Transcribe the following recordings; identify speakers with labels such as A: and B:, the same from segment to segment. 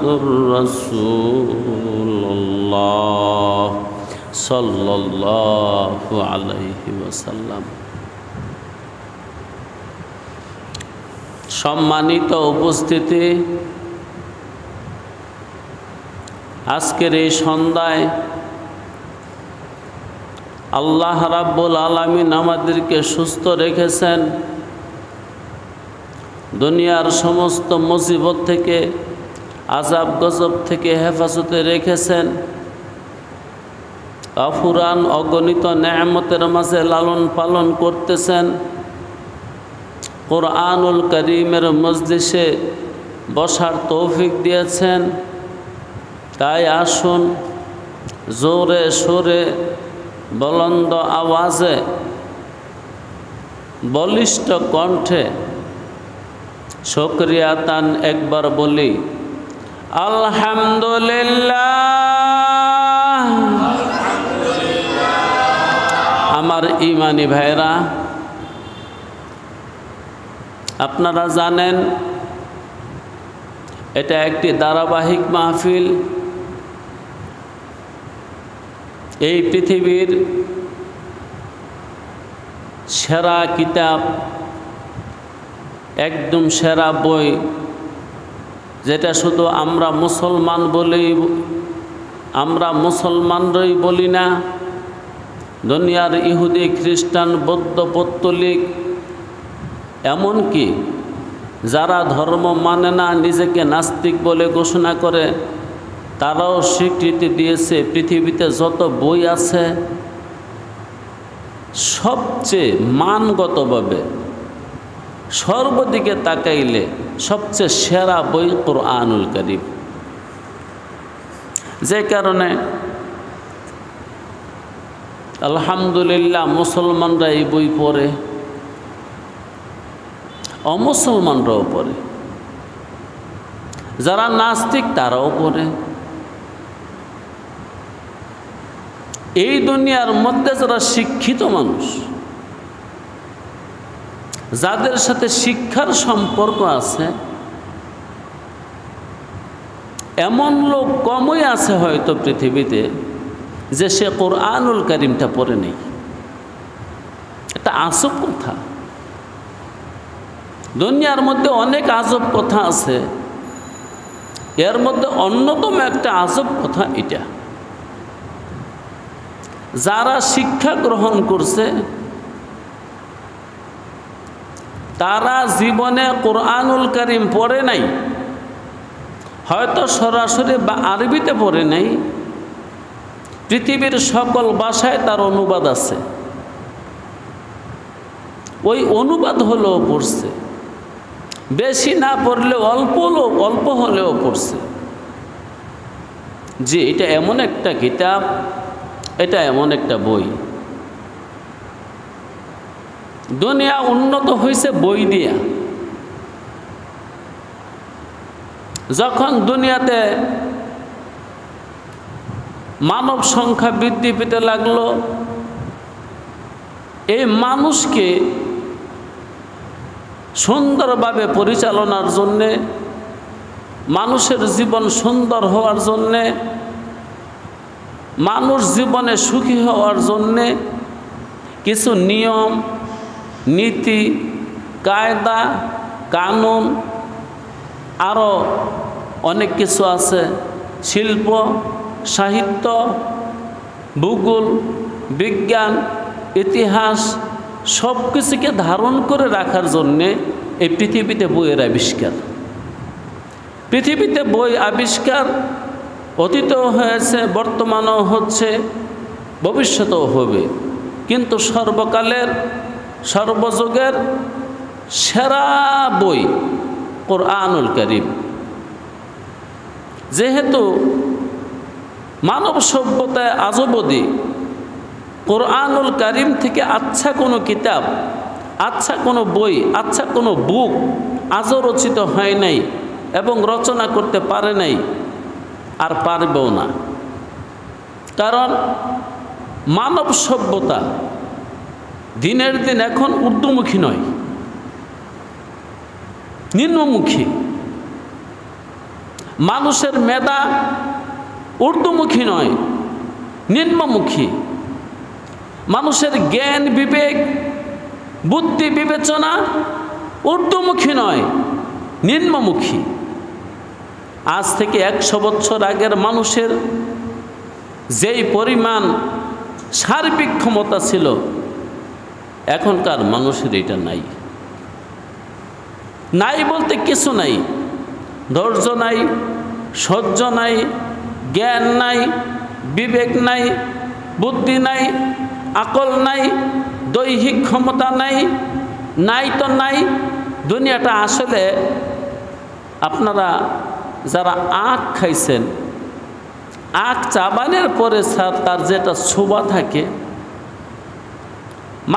A: মুহাম্মাদুর রাসূলুল্লাহ সাল্লাল্লাহু আলাইহি ওয়াসাল্লাম। সম্মানিত উপস্থিতি, আজকের এই সন্ধ্যায় আল্লাহ রাব্বুল আলামিন আমাদেরকে সুস্থ রেখেছেন, দুনিয়ার সমস্ত মুসিবত থেকে, আযাব গজব থেকে হেফাজতে রেখেছেন। অফুরান অগণিত নেয়ামতের মাঝে লালন পালন করতেছেন। কোরআনুল কারীমের মজলিসে বসার তৌফিক দিয়েছেন। তাই আসুন জোরে সোরে বুলন্দ আওয়াজে বলিষ্ঠ কণ্ঠে শুকরিয়াতান একবার বলি আলহামদুলিল্লাহ। আমার ঈমানি ভাইরা, আপনারা জানেন এটা একটি ধারাবাহিক মাহফিল। এই পৃথিবীর সেরা কিতাব, একদম সেরা বই, যেটা শুধু আমরা মুসলমানরাই বলি না, দুনিয়ার ইহুদি খ্রিস্টান বৌদ্ধ পৌত্তলিক এমনকি যারা ধর্ম মানে না, নিজেকে নাস্তিক বলে ঘোষণা করে, তারাও স্বীকৃতি দিয়েছে পৃথিবীতে যত বই আছে সবচেয়ে মানগতভাবে সর্বদিকে তাকাইলে সবচেয়ে সেরা বই কোরআনুল কারীম। যে কারণে আলহামদুলিল্লাহ মুসলমানরা এই বই পড়ে, অমুসলমানরাও পড়ে, যারা নাস্তিক তারাও পড়ে। এই দুনিয়ার মধ্যে যারা শিক্ষিত মানুষ, যাদের সাথে শিক্ষার সম্পর্ক আছে, এমন লোক কমই আছে হয়তো পৃথিবীতে যে সে কোরআনুল কারীমটা পড়ে নেই। এটা আজব কথা। দুনিয়ার মধ্যে অনেক আজব কথা আছে, এর মধ্যে অন্যতম একটা আজব কথা এটা। যারা শিক্ষা গ্রহণ করছে তারা জীবনে কোরআনুল কারীম পড়ে নাই, হয়তো সরাসরি বা আরবিতে পড়ে নাই, পৃথিবীর সকল ভাষায় তার অনুবাদ আছে, ওই অনুবাদ হলেও পড়ছে, বেশি না পড়লেও অল্প হলেও পড়ছে। যে এটা এমন একটা কিতাব, এটা এমন একটা বই। দুনিয়া উন্নত হয়েছে বই দিয়া। যখন দুনিয়াতে মানব সংখ্যা বৃদ্ধি পেতে লাগলো, এই মানুষকে সুন্দরভাবে পরিচালনার জন্যে, মানুষের জীবন সুন্দর হওয়ার জন্যে, মানুষ জীবনে সুখী হওয়ার জন্যে কিছু নিয়ম নীতি কায়দা কানুন আরও অনেক কিছু আছে, শিল্প সাহিত্য ভূগোল বিজ্ঞান ইতিহাস সব কিছুকে ধারণ করে রাখার জন্যে এই পৃথিবীতে বইয়ের আবিষ্কার। পৃথিবীতে বই আবিষ্কার অতীতেও হয়েছে, বর্তমানেও হচ্ছে, ভবিষ্যতেও হবে। কিন্তু সর্বকালের সর্বযুগের সেরা বই কোরআনুল কারীম। যেহেতু মানব সভ্যতায় আজ অবধি কোরআনুল কারীম থেকে আচ্ছা কোনো কিতাব, আচ্ছা কোনো বই, আচ্ছা কোনো বুক আজও রচিত হয় নাই এবং রচনা করতে পারে নাই, আর পারবেও না। কারণ মানব সভ্যতা দিনের দিন এখন ঊর্ধ্বমুখী নয়, নিম্নমুখী। মানুষের মেধা ঊর্ধ্বমুখী নয়, নিম্নমুখী। মানুষের জ্ঞান বিবেক বুদ্ধি বিবেচনা ঊর্ধ্বমুখী নয়, নিম্নমুখী। আজ থেকে 100 বছর আগের মানুষের যেই পরিমাণ সার্বিক ক্ষমতা ছিল, এখনকার মানুষের এটা নাই। নাই বলতে কিছু নাই, ধৈর্য নাই, সহ্য নাই, জ্ঞান নাই, বিবেক নাই, বুদ্ধি নাই, আকল নাই, দৈহিক ক্ষমতা নাই, নাই তো নাই। দুনিয়াটা আসলে আপনারা যারা আখ খাইছেন, আখ চাবানের পরে স্যার তার যেটা ছোবা থাকে,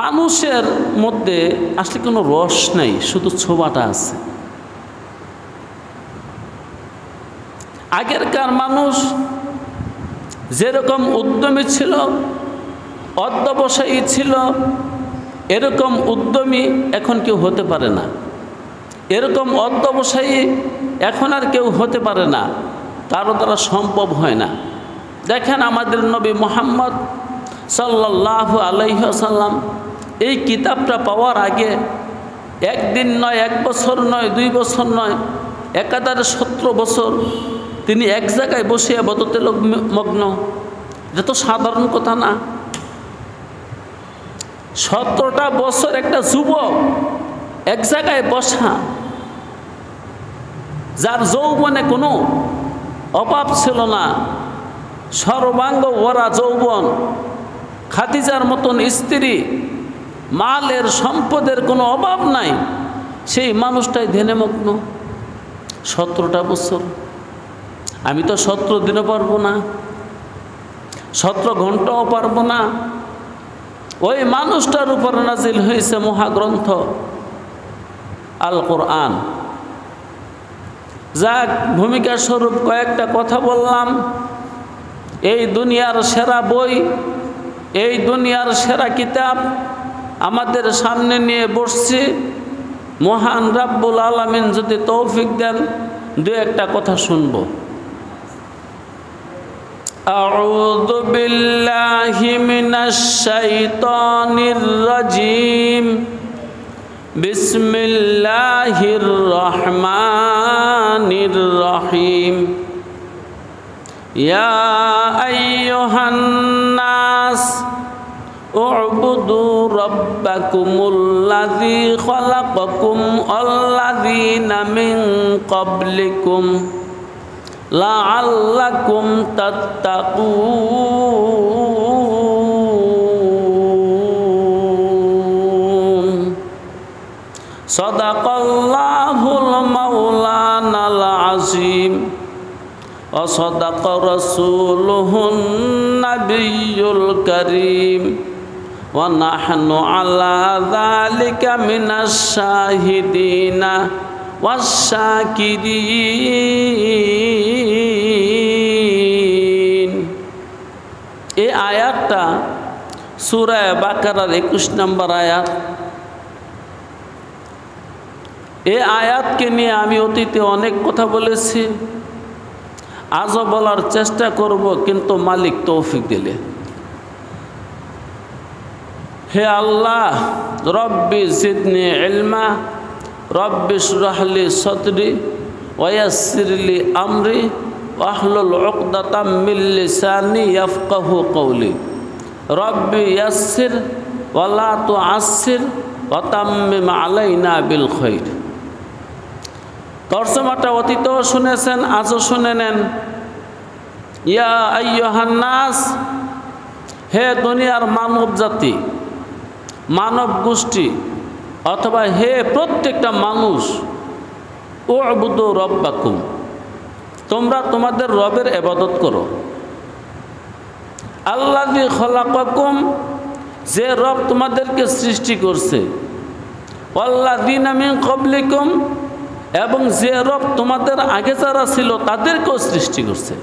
A: মানুষের মধ্যে আসলে কোনো রস নেই, শুধু ছোবাটা আছে। আগেরকার মানুষ যেরকম উদ্যমী ছিল, অধ্যবসায়ী ছিল, এরকম উদ্যমী এখন কেউ হতে পারে না, এরকম অধ্যবসায়ী এখন আর কেউ হতে পারে না, কারো দ্বারা সম্ভব হয় না। দেখেন আমাদের নবী মুহাম্মদ সাল্লাল্লাহু আলাইহি ওয়াসাল্লাম এই কিতাবটা পাওয়ার আগে একদিন নয়, 1 বছর নয়, 2 বছর নয়, একাধারে 17 বছর তিনি এক জায়গায় বসে ইবাদতে মগ্ন। এটা তো সাধারণ কথা না। 17টা বছর একটা যুবক এক জায়গায় বসা, যার যৌবনে কোনো অভাব ছিল না, সর্বাঙ্গ ভরা যৌবন, খাদিজার মতন স্ত্রী, মালের সম্পদের কোনো অভাব নাই, সেই মানুষটাই ধ্যানে মগ্ন 17টা বছর। আমি তো 17 দিনও পারবো না, 17 ঘন্টাও পারবো না। ওই মানুষটার উপর নাজিল হয়েছে মহাগ্রন্থ আল কোরআন। যাক, ভূমিকা স্বরূপ কয়েকটা কথা বললাম। এই দুনিয়ার সেরা বই, এই দুনিয়ার সেরা কিতাব আমাদের সামনে নিয়ে বসছি। মহান রাব্বুল আলামিন যদি তৌফিক দেন, 2-1টা কথা শুনবো। আউযু বিল্লাহি মিনাশ শাইতানির রাজিম। বিসমিল্লাহির রহমানির রহিম। ইয়া আইয়ুহান নাস উ'বুদু রাব্বাকুমুল্লাযী খালাকাকুম ওয়াল্লাযীনা মিন ক্বাবলিকুম লাআল্লাকুম তাত্তাকুন। সাদাকাল্লাহুল মাওলানাল আযীম ওয়া সাদাকা রাসূলুহুন নাবিয়্যুল কারীম ওয়া নাহনু আলা যালিকা মিনাশ শাহিদিনা ওয়াশ শাকিরিন। এই আয়াতটা সূরা বাকারার 21 নম্বর আয়াত। এই আয়াতকে নিয়ে আমি অতীতে অনেক কথা বলেছি, আজও বলার চেষ্টা করব, কিন্তু মালিক তৌফিক দিলে। হে আল্লাহ, রব্বি জিদনি ইলমা, রব্বি ইশরাহ লি সাদরি ওয়া ইয়াসসির লি আমরি ওয়াহলুল উকদাতাম মিন লিসানি ইয়াফকাহু কওলি। রব্বি ইয়াসসির ওয়া লা তুআসসির ওয়া তাম্মিম আলাইনা বিল খাইর। তরজমাটা অতীতেও শুনেছেন, আজও শুনে নেন। ইয়া আইয়ুহান নাস, হে দুনিয়ার মানব জাতি, মানব গোষ্ঠী, অথবা হে প্রত্যেকটা মানুষ, উ'বুদু রাব্বাকুম, তোমরা তোমাদের রবের ইবাদত করো। আল্লাযী খালাকাকুম, যে রব তোমাদেরকে সৃষ্টি করছে। ওয়াল্লাযীনা মিন ক্বাবলিকুম, এবং যে রব তোমাদের আগে যারা ছিল তাদেরকেও সৃষ্টি করছে।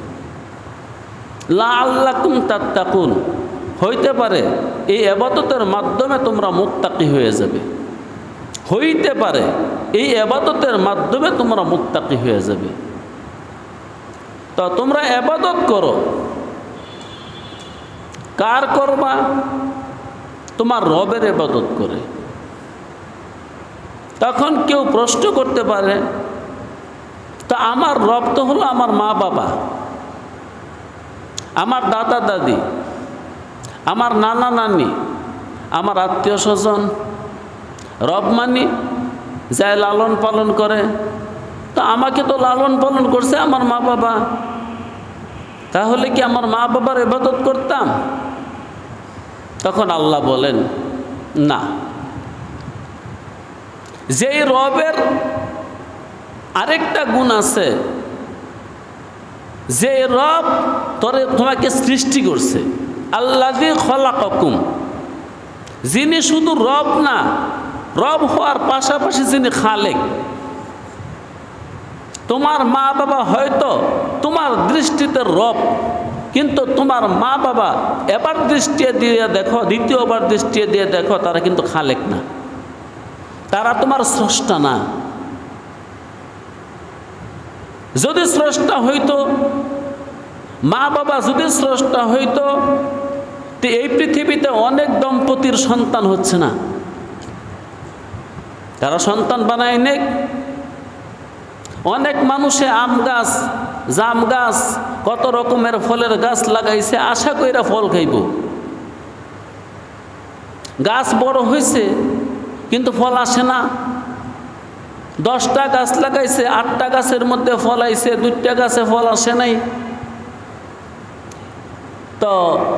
A: লাআল্লাকুম তাত্তাকুন, হইতে পারে এই ইবাদতের মাধ্যমে তোমরা মুত্তাকি হয়ে যাবে। হইতে পারে এই ইবাদতের মাধ্যমে তোমরা মুত্তাকি হয়ে যাবে। তো তোমরা ইবাদত করো, কার করবা? তোমার রবের ইবাদত করে। তখন কেউ প্রশ্ন করতে পারে, তো আমার রব তো হলো আমার মা বাবা, আমার দাদা দাদি, আমার নানা নানি, আমার আত্মীয় স্বজন। রব মানি যায় লালন পালন করে, তো আমাকে তো লালন পালন করছে আমার মা বাবা, তাহলে কি আমার মা বাবার ইবাদত করতাম? তখন আল্লাহ বলেন, না, যেই রবের আরেকটা গুণ আছে, যে রব তোমাকে সৃষ্টি করছে, আল্লাযী খলাকাকুম, যিনি শুধু রব না, রব হওয়ার পাশাপাশি যিনি খালেক। তোমার মা বাবা হয়তো তোমার দৃষ্টিতে রব, কিন্তু তোমার মা বাবা এবার দৃষ্টি দিয়ে দেখো, দ্বিতীয়বার দৃষ্টি দিয়ে দেখো, তারা কিন্তু খালেক না, তারা তোমার স্রষ্টা না। যদি স্রষ্টা হইতো, মা বাবা যদি স্রষ্টা হইতো, তো এই পৃথিবীতে অনেক দম্পতির সন্তান হচ্ছে না। তারা সন্তান বানায় নেক। অনেক মানুষে আম গাছ, জাম গাছ, কত রকমের ফলের গাছ লাগাইছে, আশা কইরা ফল খাইব। গাছ বড় হয়েছে কিন্তু ফল আসে না। 10টা গাছ লাগাইছে, 8টা গাছের মধ্যে ফল আইছে, 2টা গাছে ফল আসে নাই। তো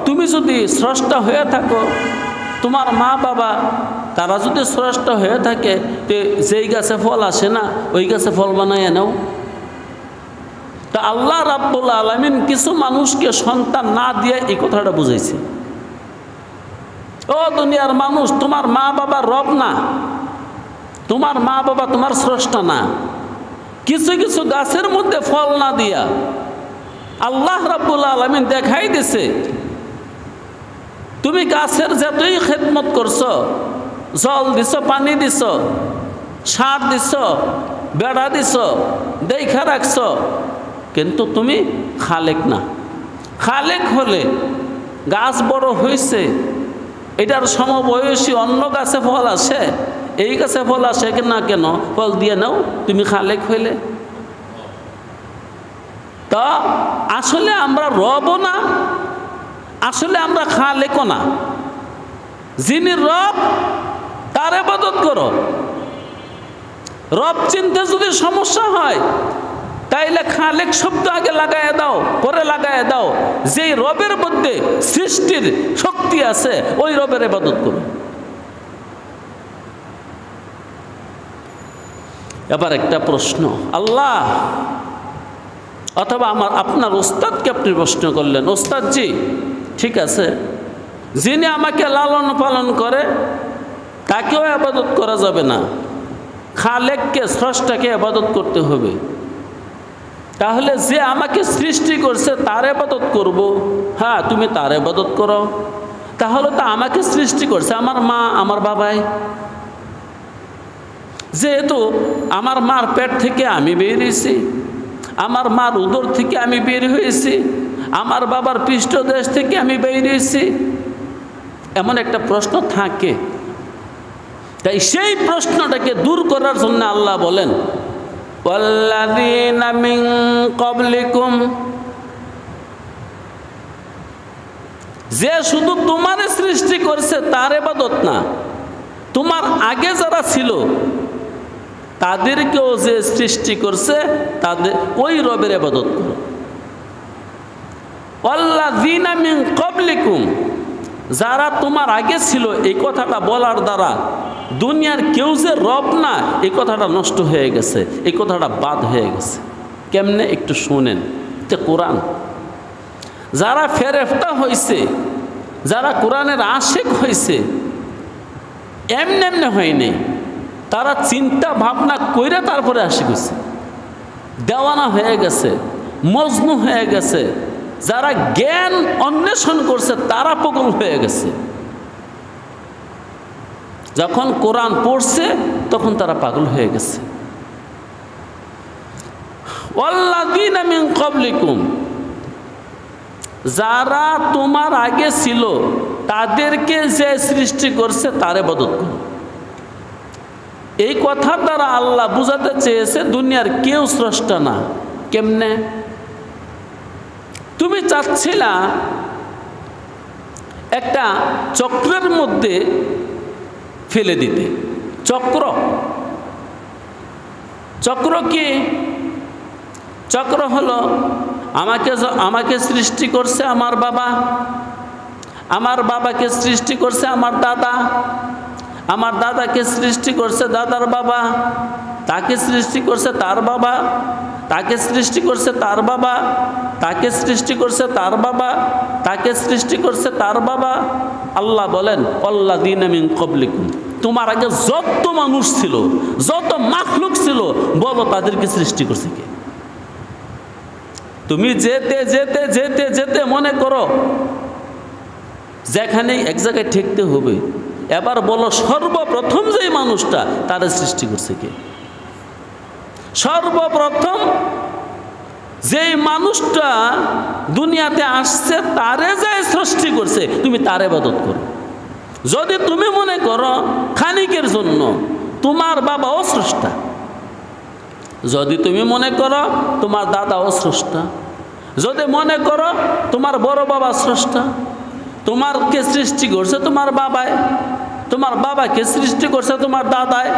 A: তুমি যদি স্রষ্টা হয়ে থাকো, তোমার মা বাবা তারা যদি স্রষ্টা হয়ে থাকে, তো যেই গাছে ফল আসে না ওই গাছে ফল বানায় নাও। তা আল্লাহ রাব্বুল আলামিন কিছু মানুষকে সন্তান না দিয়ে এই কথাটা বুঝাইছে। ও দুনিয়ার মানুষ, তোমার মা বাবা রব না, তোমার মা বাবা তোমার স্রষ্টা না। কিছু কিছু গাছের মধ্যে ফল না দিয়া আল্লাহ রাব্বুল আলামিন দেখাই দিছে, তুমি গাছের যতই খেদমত করছো, জল দিছ, পানি দিছ, সার দিছ, বেড়া দিছ, দেখা রাখছ, কিন্তু তুমি খালেক না। খালেক হলে গাছ বড় হয়েছে, এটার সমবয়সী অন্য গাছে ফল আসে, এই গাছে ফল আসে না কেন? ফল দিয়ে নাও, তুমি খালেক হইলে। তা আসলে আমরা রবও না, আসলে আমরা খালেকও না। যিনি রব তার ইবাদত করো। রব চিনতে যদি সমস্যা হয় তাইলে খালেক শব্দ আগে লাগায় দাও, পরে লাগায় দাও। যেই রবের মধ্যে সৃষ্টির শক্তি আছে ওই রবের ইবাদত করো। এবার একটা প্রশ্ন, আল্লাহ অথবা আপনার ওস্তাদকে আপনি প্রশ্ন করলেন, ওস্তাদ জি ঠিক আছে, যিনি আমাকে লালন পালন করে তাকেও ইবাদত করা যাবে না, খালেককে স্রষ্টাকে ইবাদত করতে হবে, তাহলে যে আমাকে সৃষ্টি করছে তার ইবাদত করব? হ্যাঁ, তুমি তার ইবাদত করো। তাহলে তো আমাকে সৃষ্টি করছে আমার মা আমার বাবাই। যেহেতু আমার মার পেট থেকে আমি বেরিয়েছি, আমার মার উদর থেকে আমি বের হয়েছি, আমার বাবার পৃষ্ঠদেশ থেকে আমি বেরিয়েছি, এমন একটা প্রশ্ন থাকে। তাই সেই প্রশ্নটাকে দূর করার জন্য আল্লাহ বলেন, ওয়াল্লাযীনা মিন ক্বাবলিকুম, যে শুধু তোমারে সৃষ্টি করেছে তার ইবাদত না, তোমার আগে যারা ছিল তাদেরকেও যে সৃষ্টি করছে তাদের ওই রবের ইবাদত করো। ওয়াল্লাযীনা মিন ক্বাবলিকুম, যারা তোমার আগে ছিল, এই কথাটা বলার দ্বারা দুনিয়ার কেউ যে রব না এই কথাটা নষ্ট হয়ে গেছে, এই কথাটা বাদ হয়ে গেছে। কেমনে একটু শুনেন। যে কোরআন যারা ফেরেফতা হয়েছে, যারা কোরআনের আশিক হয়েছে, এমনি এমনি হয়নি, তারা চিন্তা ভাবনা কইরা তারপরে আশিক হয়েছে, দেওয়ানা হয়ে গেছে, মজনু হয়ে গেছে। যারা জ্ঞান অন্বেষণ করছে তারা পাগল হয়ে গেছে। যখন কোরআন পড়ছে তখন তারা পাগল হয়ে গেছে। ওয়াল্লাযীনা মিন ক্বাবলিকুম, যারা তোমার আগে ছিল তাদেরকে যে সৃষ্টি করছে তার ইবাদত করো। এই কথার দ্বারা আল্লাহ বুঝাতে চেয়েছে দুনিয়ার কেউ স্রষ্টা না। কেমনে? তুমি চাচ্ছিলা একটা চক্রের মধ্যে ফেলে দিতে। চক্র, চক্র কি? চক্র হলো আমাকে সৃষ্টি করছে আমার বাবা, আমার বাবাকে সৃষ্টি করছে আমার দাদা, আমার দাদাকে সৃষ্টি করছে দাদার বাবা, তাকে সৃষ্টি করছে তার বাবা, তাকে সৃষ্টি করছে তার বাবা, তাকে সৃষ্টি করছে তার বাবা, তাকে সৃষ্টি করছে তার বাবা। আল্লাহ বলেন ওয়াল্লাযীনা মিন ক্বাবলিকুম, তোমার আগে যত মানুষ ছিল, যত মাখলুক ছিল, বলো তাদেরকে সৃষ্টি করছে কে? তুমি যেতে যেতে যেতে যেতে মনে করো যেখানে এক জায়গায় ঠেকতে হবে। এবার বলো সর্বপ্রথম যে মানুষটা তারে সৃষ্টি করছে কে? সর্বপ্রথম যে মানুষটা দুনিয়াতে আসছে তারে যে সৃষ্টি করছে, তুমি তার ইবাদত করো। যদি তুমি মনে করো খানিকের জন্য তোমার বাবাও স্রষ্টা, যদি তুমি মনে করো তোমার দাদাও স্রষ্টা, যদি মনে করো তোমার বড় বাবা স্রষ্টা, তোমারকে সৃষ্টি করছে তোমার বাবায়, তোমার বাবাকে সৃষ্টি করছে তোমার দাদায়,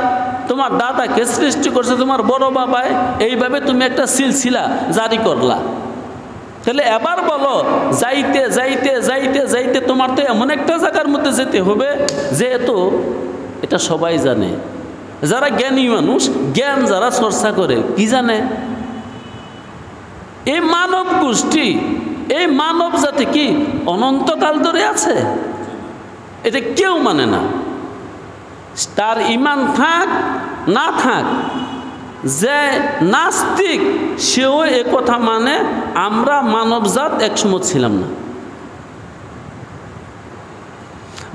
A: তোমার দাদাকে সৃষ্টি করছে তোমার বড় বাবায়, এইভাবে তুমি একটা সিলসিলা জারি করলা। তাহলে এবার বলো যাইতে যাইতে যাইতে যাইতে তোমার তো এমন একটা জায়গার মধ্যে যেতে হবে যেহেতু এটা সবাই জানে, যারা জ্ঞানী মানুষ, জ্ঞান যারা চর্চা করে, কি জানে? এই মানব গোষ্ঠী, এই মানব জাতি কি অনন্তকাল ধরে আছে? এটা কেউ মানে না। তার ঈমান থাক না থাক, যে নাস্তিক সেও এ কথা মানে আমরা মানবজাত একসময় ছিলাম না।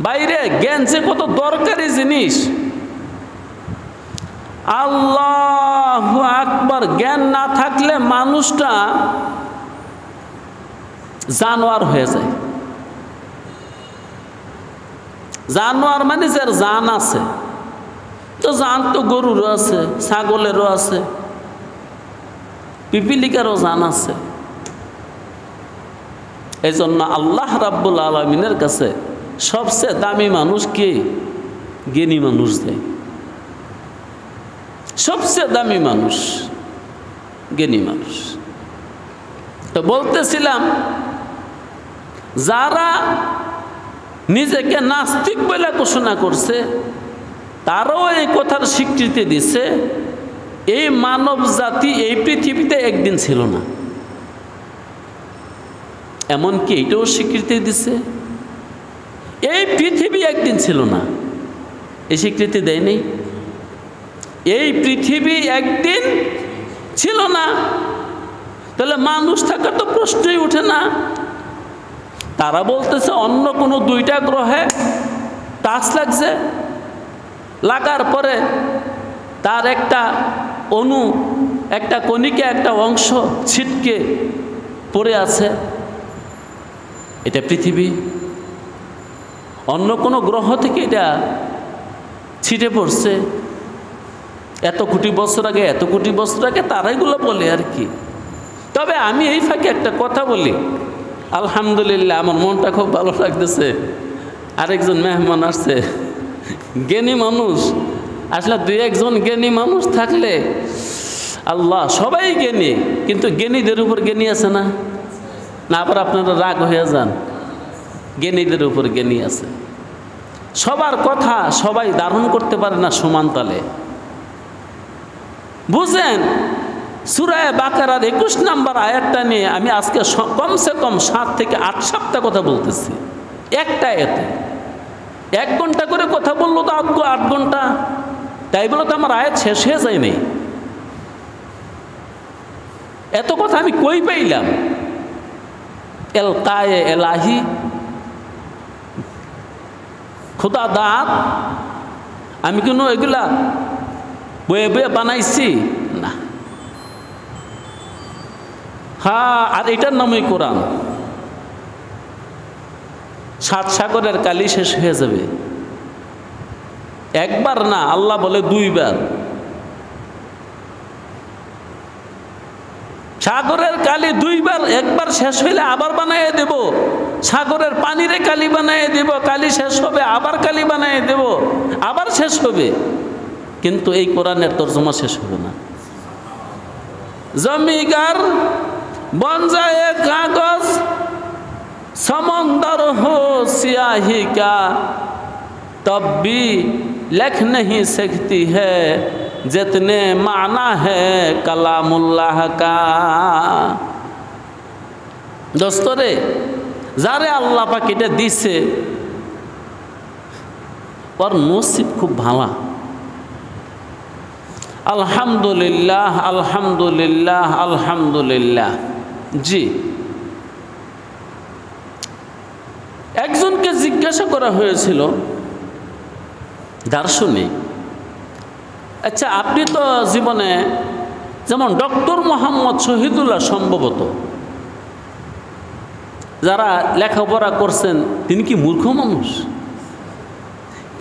A: বাইরে জ্ঞান যে কত দরকারি জিনিস, আল্লাহু আকবার, জ্ঞান না থাকলে মানুষটা জানোয়ার হয়ে যায়। জানোয়ার মানে যার জান আছে, তো জান তো গরুরও আছে, ছাগলেরও আছে, পিপিলিকারও জান আছে। এই জন্য আল্লাহ রাব্বুল আলামিনের কাছে সবচেয়ে দামি মানুষ কে? জ্ঞানী মানুষ দেয়। সবচেয়ে দামি মানুষ জ্ঞানী মানুষ। তো বলতেছিলাম যারা নিজেকে নাস্তিক বলে ঘোষণা করছে তারাও এই কথার স্বীকৃতি দিচ্ছে এই মানব জাতি এই পৃথিবীতে একদিন ছিল না। এমনকি এইটাও স্বীকৃতি দিচ্ছে এই পৃথিবী একদিন ছিল না। এই স্বীকৃতি দেয়নি। এই পৃথিবী একদিন ছিল না, তাহলে মানুষ থাকার তো প্রশ্নই ওঠে না। তারা বলতেছে অন্য কোনো দুইটা গ্রহে টাচ লাগছে, লাগার পরে তার একটা অণু, একটা কণিকা, একটা অংশ ছিটকে পড়ে আছে, এটা পৃথিবী। অন্য কোনো গ্রহ থেকে এটা ছিটে পড়ছে এত কোটি বছর আগে, এত কোটি বছর আগে, তারাইগুলো বলে আর কি। তবে আমি এই ফাঁকে একটা কথা বলি, আলহামদুলিল্লাহ আমার মনটা খুব ভালো লাগতেছে। আরেকজন মেহমান আসছে, জ্ঞানী মানুষ আসলে, দুই একজন জ্ঞানী মানুষ থাকলে আল্লাহ, সবাই জ্ঞানী, কিন্তু জ্ঞানীদের উপর জ্ঞানী আছে না? না আবার আপনারা রাগ হয়ে যান? জ্ঞানীদের উপর জ্ঞানী আছে। সবার কথা সবাই ধারণ করতে পারে না সমান তালে। বুঝেন, সূরা বাকারার 21 নম্বর আয়াতটা নিয়ে আমি আজকে কমসে কম 7 থেকে 8 সপ্তাহ কথা বলতেছি। একটা আয়াতে 1 ঘন্টা করে কথা বললো তো 8 ঘন্টা, তাই বলে তো আমার আয়াত শেষ হয়ে যায়নি। এত কথা আমি কই পাইলাম? এল কায়ে এলাহি, খোদা দাঁত, আমি কোনো এগুলা বয়ে বয়ে বানাইছি না। হ্যাঁ, আর এটার নামই কোরআন। 7 সাগরের কালি শেষ হয়ে যাবে। একবার না, আল্লাহ বলে 2 বার। সাগরের কালি 2 বার, একবার শেষ হইলে আবার বানাইয়ে দেব। সাগরের পানিরে কালি বানাইয়ে দেব, কালি শেষ হবে আবার কালি বানাইয়ে দেব, আবার শেষ হবে। কিন্তু এই কোরআনের তর্জমা শেষ হবে না। জমিগার বন যায় কাগজ, समंदर हो स्याही का, तब भी लिख नहीं सकती है जितने माना है कलामुल्लाह का। दोस्तरे, যারে আল্লাহ পাক এটা দিছে ওর নসিব খুব ভালো। আলহামদুলিল্লাহ, আলহামদুলিল্লাহ, আলহামদুলিল্লাহ। জি, একজনকে জিজ্ঞাসা করা হয়েছিল, দার্শনিক, আচ্ছা আপনি তো জীবনে যেমন ডক্টর মোহাম্মদ শহীদুল্লাহ, সম্ভবত যারা লেখাপড়া করছেন, তিনি কি মূর্খ মানুষ?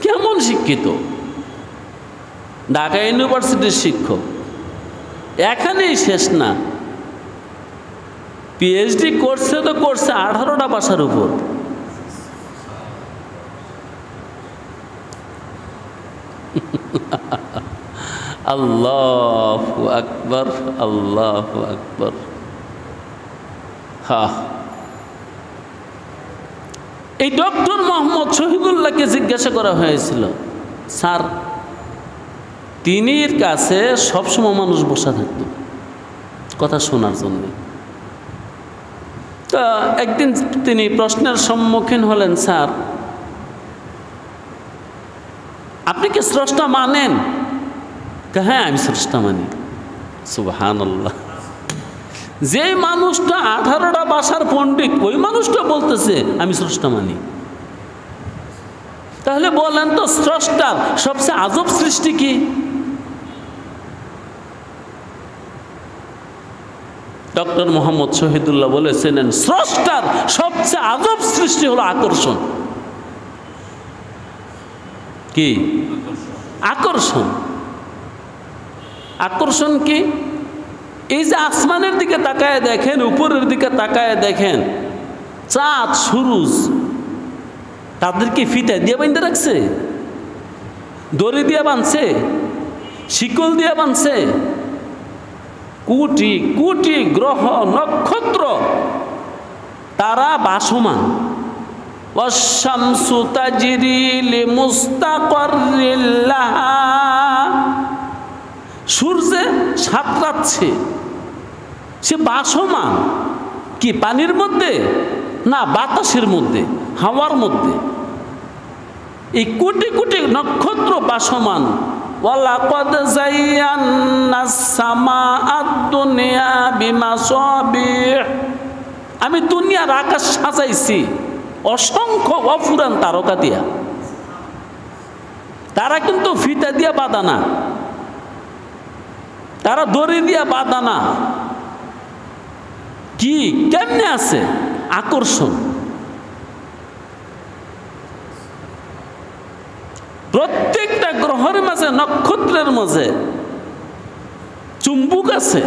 A: কেমন শিক্ষিত? ঢাকা ইউনিভার্সিটির শিক্ষক, এখানেই শেষ না, পিএইচডি করছে তো করছে 18টা ভাষার উপর। আল্লাহু আকবার, আল্লাহু আকবার। হ্যাঁ, এই ডক্টর মোহাম্মদ শহীদুল্লাহকে জিজ্ঞাসা করা হয়েছিল, স্যার, তিনির কাছে সবসময় মানুষ বসা থাকতো কথা শোনার জন্য। তা একদিন তিনি প্রশ্নের সম্মুখীন হলেন, স্যার আপনি কি স্রষ্টা মানেন? হ্যাঁ, আমি স্রষ্টা মানি। সুবহানাল্লাহ। যে মানুষটা 18টা ভাষার পণ্ডিত, ওই মানুষটা বলতেছে আমি স্রষ্টা মানি। তাহলে বলেন তো, স্রষ্টার সবচেয়ে আজব সৃষ্টি কি? ডক্টর মোহাম্মদ শহীদুল্লাহ বলেছিলেন, স্রষ্টার সবচেয়ে আজব সৃষ্টি হলো আকর্ষণ। কি আকর্ষণ? আকর্ষণ কি? এই যে আসমানের দিকে তাকায় দেখেন, উপরের দিকে তাকায় দেখেন, চাঁদ সূরজ, তাদেরকে ফিতা দিয়ে বাঁধতে রাখছে, দড়ি দিয়ে বাঁধছে, শিকল দিয়ে বাঁধছে। কোটি কোটি গ্রহ নক্ষত্র, তারা ভাসমান। ওয়াশ-শামসু তাজরি লিমুস্তাকাররিল লাহা, সূর্যে সাঁতরাচ্ছে, সে ভাসমান। কি পানির মধ্যে? না, বাতাসের মধ্যে, হাওয়ার মধ্যে। এই কোটি কোটি নক্ষত্র ভাসমান। ওয়ালাকাদ যায়্যানাস সামাআদ দুনিয়া বিমাসাবিহ, আমি দুনিয়ার আকাশ সাজাইছি অসংখ্য অফুরান তারকা দিয়া। তারা কিন্তু ফিতা দিয়া বাঁধা না, তারা দড়ি দিয়া বাঁধা না। কি কেমনে আছে? আকর্ষণ। প্রত্যেকটা গ্রহের মাঝে, নক্ষত্রের মাঝে চুম্বক আছে।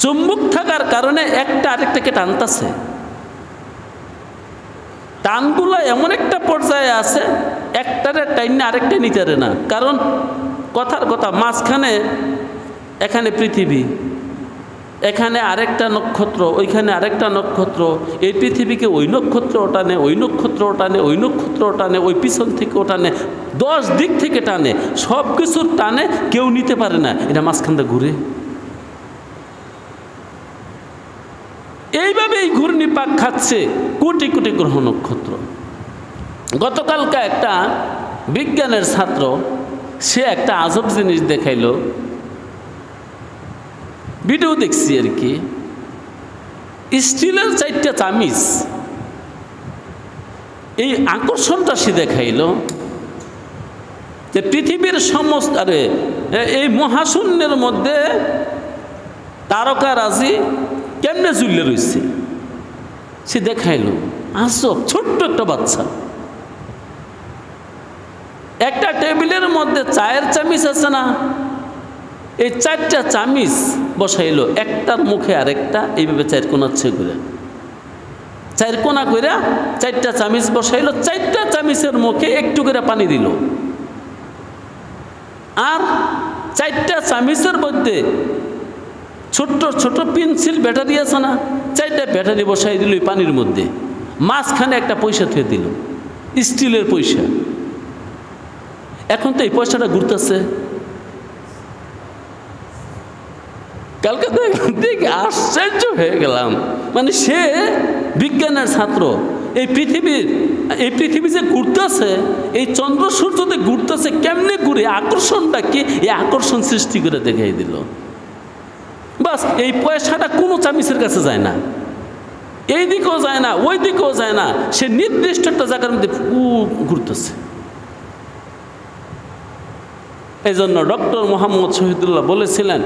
A: চুম্বক থাকার কারণে একটা আরেকটাকে টানতেছে। টানগুলো এমন একটা পর্যায়ে আছে, একটারে টাইনে আরেকটা নিতে পারে না। কারণ কথার কথা, মাঝখানে এখানে পৃথিবী, এখানে আরেকটা নক্ষত্র, ওইখানে আরেকটা নক্ষত্র। এই পৃথিবীকে ওই নক্ষত্র টানে, ওই নক্ষত্র টানে, ওই নক্ষত্র টানে, ওই পিছন থেকে টানে, 10 দিক থেকে টানে। সব কিছুর টানে কেউ নিতে পারে না, এটা মাঝখানটা ঘুরে। এইভাবেই ঘূর্ণিপাক খাচ্ছে কোটি কোটি গ্রহ নক্ষত্র। গতকালকে একটা বিজ্ঞানের ছাত্র, সে একটা আজব জিনিস দেখাইলো, ভিডিও দেখছি আর কি। স্টিলের 4টা চামিচ, এই আকর্ষণটা সে দেখাইল যে পৃথিবীর সমস্ত, এই মহাশূন্যের মধ্যে তারকা রাজি কেমনে ঝুলে রয়েছে, সে দেখাইল। আসব ছোট্ট একটা বাচ্চা, একটা টেবিলের মধ্যে চায়ের চামিচ আছে না, এই 4টা চামিচ বসাইল, একটার মুখে আরেকটা, এইভাবে 4 কোনা করে 4 কোনা করে 4টা চামিচ বসাইল, 4টা চামিচের মুখে একটু করে পানি দিল, আর 4টা চামিচের মধ্যে ছোট্ট ছোট পেন্সিল ব্যাটারি আছে না, 4টা ব্যাটারি বসাই দিল এই পানির মধ্যে, মাঝখানে একটা পয়সা থুয়ে দিল, স্টিলের পয়সা। এখন তো এই পয়সাটা ঘুরতেছে। কালকে দেখে আশ্চর্য হয়ে গেলাম, মানে সে বিজ্ঞানের ছাত্র, এই পৃথিবী যে ঘুরতেছে, এই চন্দ্র সূর্য যে ঘুরতেছে, কেমনে ঘুরে, আকর্ষণটা কি, এই আকর্ষণ সৃষ্টি করে দেখাই দিল। বাস এই পয়সাটা কোনো চামিচের কাছে যায় না, এই দিকেও যায় না, ওই দিকেও যায় না, সে নির্দিষ্ট একটা জায়গার মধ্যে ঘুরতেছে। এই জন্য ডক্টর মোহাম্মদ শহীদুল্লাহ বলেছিলেন,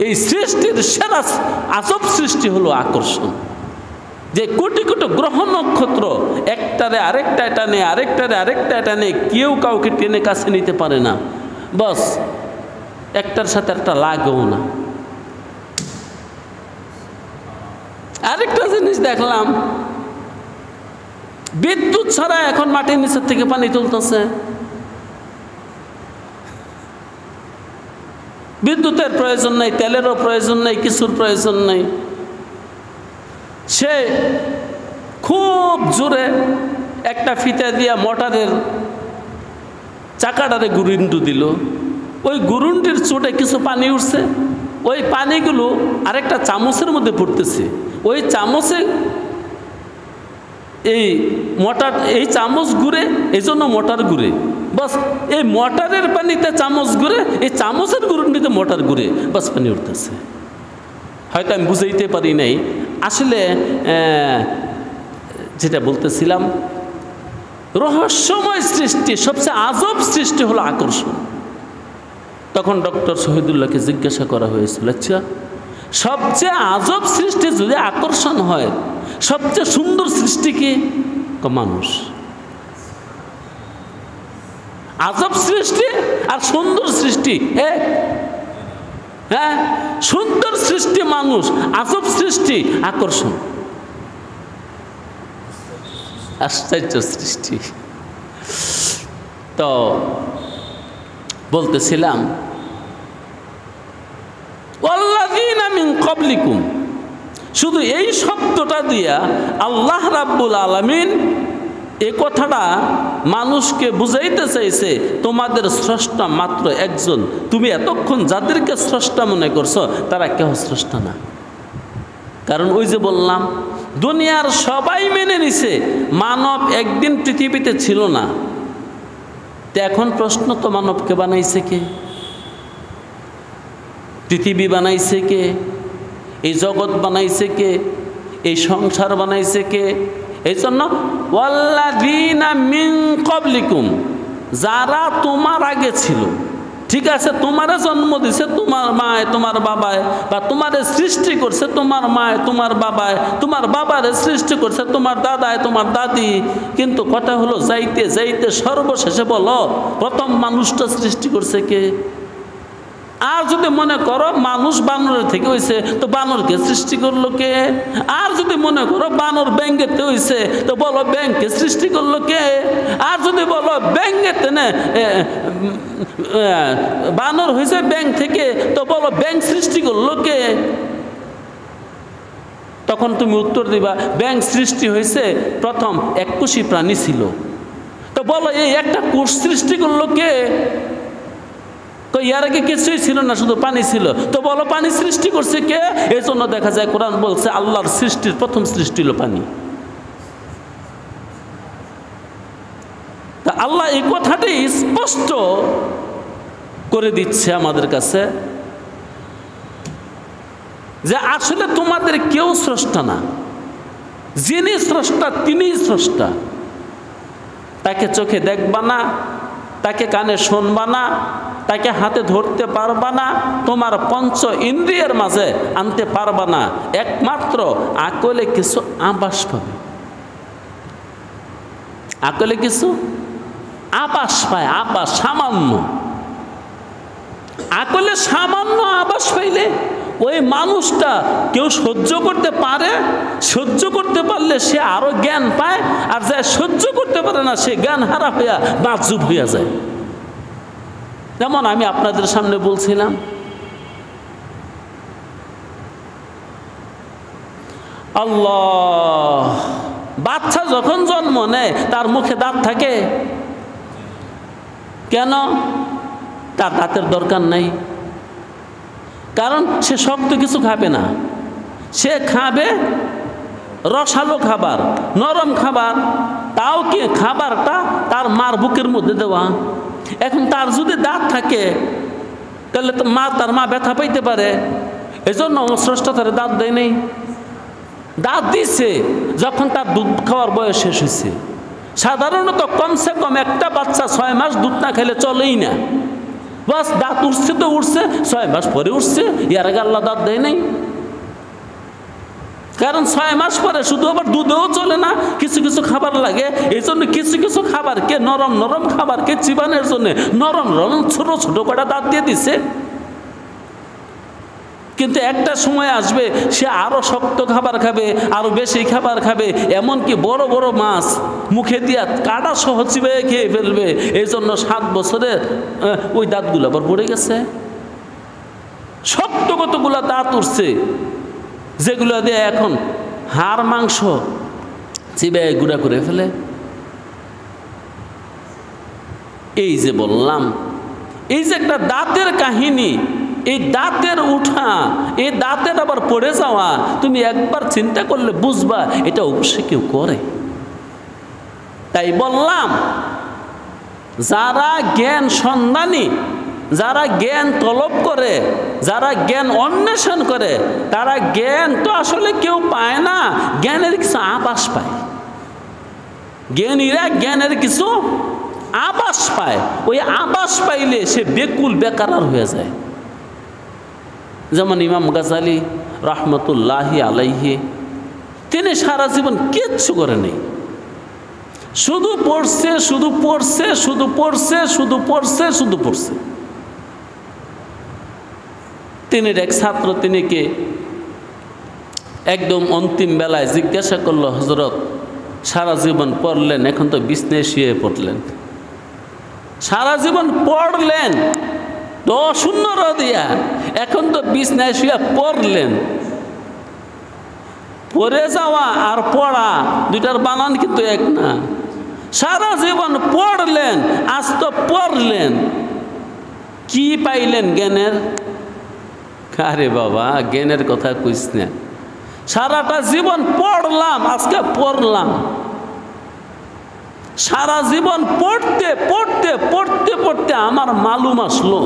A: এই সৃষ্টির সেরা আজব সৃষ্টি হলো আকর্ষণ। যে কোটি কোটি গ্রহ নক্ষত্র একটারে আরেকটা টানে, আরেকটারে আরেকটা টানে, কেউ কাউকে টেনে কাছে নিতে পারে না, বাস একটার সাথে একটা লাগেও না। আরেকটা জিনিস দেখলাম, বিদ্যুৎ ছাড়া এখন মাটির নিচের থেকে পানি তুলতেছে। বিদ্যুতের প্রয়োজন নেই, তেলেরও প্রয়োজন নেই, কিছুর প্রয়োজন নেই। সে খুব জোরে একটা ফিতা দিয়া মোটরের চাকাটারে গুরুন্ডু দিল, ওই গুরুন্ডির চোটে কিছু পানি উঠছে, ওই পানিগুলো আরেকটা চামচের মধ্যে পড়তেছে, ওই চামচে এই চামচ ঘুরে, এই জন্য মোটর ঘুরে। বাস এই মোটরের পানিতে চামচ ঘুরে, এই চামচের গুরুন্ডিতে মোটর ঘুরে, বাস পানি উঠতেছে। হয়তো আমি বুঝাইতে পারি নাই। আসলে যেটা বলতেছিলাম, রহস্যময় সৃষ্টি, সবচেয়ে আজব সৃষ্টি হলো আকর্ষণ। তখন ডক্টর শহীদুল্লাহকে জিজ্ঞাসা করা হয়েছিল, আচ্ছা সবচেয়ে আজব সৃষ্টি যদি আকর্ষণ হয়, সবচেয়ে সুন্দর সৃষ্টি কি? মানুষ। আজব সৃষ্টি আর সুন্দর সৃষ্টি এক। হ্যাঁ, সুন্দর সৃষ্টি মানুষ, আজব সৃষ্টি আকর্ষণ, আশ্চর্য সৃষ্টি। তো বলতেছিলাম, ওয়াল্লাযীনা মিন ক্বাবলিকুম, শুধু এই শব্দটা দিয়া আল্লাহ রাব্বুল আলামিন এ কথাটা মানুষকে বুঝাইতে চাইছে, তোমাদের স্রষ্টা মাত্র একজন, তুমি এতক্ষণ যাদেরকে স্রষ্টা মনে করছো তারা কেউ স্রষ্টা না। কারণ ওই যে বললাম, দুনিয়ার সবাই মেনে নিছে মানব একদিন পৃথিবীতে ছিল না। তো এখন প্রশ্ন, তো মানবকে বানাইছে কে? পৃথিবী বানাইছে কে? এই জগৎ বানাইছে কে? এই সংসার বানাইছে কে? এই জন্য ওয়াল্লাযীনা মিন ক্বাবলিকুম, যারা তোমার আগে ছিল, ঠিক আছে, তোমারে জন্ম দিছে তোমার মায় তোমার বাবায়, বা তোমারে সৃষ্টি করছে তোমার মায় তোমার বাবায়, তোমার বাবারে সৃষ্টি করছে তোমার দাদায় তোমার দাদি, কিন্তু কথা হলো যাইতে যাইতে সর্বশেষে বলো প্রথম মানুষটা সৃষ্টি করছে কে? আর যদি মনে করো মানুষ বানরের থেকে হয়েছে, তো বানরকে সৃষ্টি করলো কে? আর যদি মনে করো বানর ব্যাঙেতে হয়েছে, তো বলো ব্যাঙকে সৃষ্টি করলো কে? আর যদি বলো ব্যাঙেতে না বানর হয়েছে ব্যাঙ থেকে, তো বলো ব্যাঙ সৃষ্টি করলো কে? তখন তুমি উত্তর দিবা ব্যাঙ সৃষ্টি হয়েছে প্রথম এককোষী প্রাণী ছিল, তো বলো এই একটা কোষ সৃষ্টি করলো কে? তো ইয়ার আগে কিছুই ছিল না, শুধু পানি ছিল, তো বলো পানি সৃষ্টি করছে কে? এই জন্য দেখা যায় কোরআন বলছে আল্লাহর সৃষ্টির প্রথম সৃষ্টি হলো পানি। তা আল্লাহ এই কথাটি স্পষ্ট করে দিচ্ছে আমাদের কাছে যে আসলে তোমাদের কেউ স্রষ্টা না, যিনি স্রষ্টা তিনিই স্রষ্টা। তাকে চোখে দেখবা না, তাকে কানে শুনবা না, তাকে হাতে ধরতে পারবা না, তোমার পঞ্চ ইন্দ্রিয়ের মাঝে আনতে পারবা না, একমাত্র আকলে কিছু আভাস পাবে। আকলে কিছু আভাস পায়, আভাস সামান্য। আকলে সামান্য আভাস পাইলে ওই মানুষটা কেউ সহ্য করতে পারে, সহ্য করতে পারলে সে আরো জ্ঞান পায়, আর যা সহ্য করতে পারে না সে জ্ঞান হারা হইয়া মাযযুব হইয়া যায়। যেমন আমি আপনাদের সামনে বলছিলাম, আল্লাহ, বাচ্চা যখন জন্ম নেয় তার মুখে দাঁত থাকে কেন? তার দাঁতের দরকার নাই, কারণ সে শক্ত কিছু খাবে না, সে খাবে রসালো খাবার, নরম খাবার। তাও কি খাবারটা তার মার বুকের মধ্যে দেওয়া। এখন তার যদি দাঁত থাকে তাহলে তো তার মা ব্যথা পাইতে পারে, এজন্য স্রষ্টা তার দাঁত দেয় নেই। দাঁত দিছে যখন তার দুধ খাওয়ার বয়স শেষ হয়েছে। সাধারণত কমসে কম একটা বাচ্চা 6 মাস দুধ না খেলে চলেই না, বাস দাঁত উঠছে তো উঠছে, 6 মাস পরে উঠছে, এর আগে আল্লাহ দাঁত দেয় নাই। কারণ 6 মাস পরে শুধু আবার দুধেও চলে না, কিছু কিছু খাবার লাগে। এই জন্য কিছু কিছু খাবারকে, নরম নরম খাবারকে চিবানোর জন্য নরম নরম ছোট ছোট কটা দাঁত দিয়ে দিছে। কিন্তু একটা সময় আসবে সে আরো শক্ত খাবার খাবে, আরো বেশি খাবার খাবে, এমনকি বড় বড় মাছ মুখে দিয়া কাটা সহ চিবে খেয়ে ফেলবে। এই জন্য 7 বছরের ওই দাঁতগুলো আবার পড়ে গেছে। শক্ত কতগুলা দাঁত উঠছে যেগুলো দিয়ে এখন হাড় মাংস চিবে গুঁড়া করে ফেলে। এই যে বললাম, এই যে একটা দাঁতের কাহিনী, এই দাঁতের উঠা, এই দাঁতের আবার পড়ে যাওয়া, তুমি একবার চিন্তা করলে বুঝবা এটা অবশ্যই কেউ করে। তাই বললাম, যারা জ্ঞান সন্ধানী, যারা জ্ঞান তলব করে, যারা জ্ঞান অন্বেষণ করে, তারা জ্ঞান তো আসলে কেউ পায় না, জ্ঞানের কিছু আভাস পায়। জ্ঞানীরা জ্ঞানের কিছু আভাস পায়। ওই আভাস পাইলে সে বেকুল বেকারার হয়ে যায়। যেমন ইমাম গাজালি রহমতুল্লাহি আলাইহি, তিনি সারা জীবন কিচ্ছু করে নেই, শুধু পড়ছে, শুধু পড়ছে, শুধু পড়ছে, শুধু পড়ছে, শুধু পড়ছে। তিনি এক ছাত্র তিনিকে একদম অন্তিম বেলায় জিজ্ঞাসা করলো, হযরত সারা জীবন পড়লেন, এখন তো বিছনায় শুয়ে পড়লেন, সারা জীবন পড়লেন 10 দিয়া, এখন তো বিছনায় শুয়ে পড়লেন। পড়ে যাওয়া আর পড়া দুইটার বানান কিন্তু এক না। সারা জীবন পড়লেন, আজ তো পড়লেন, কি পাইলেন জ্ঞানের? আরে বাবা, জ্ঞানের কথা কইস না। সারাটা জীবন পড়লাম, আজকে পড়লাম। সারা জীবন পড়তে পড়তে পড়তে পড়তে আমার মালুম আসলো,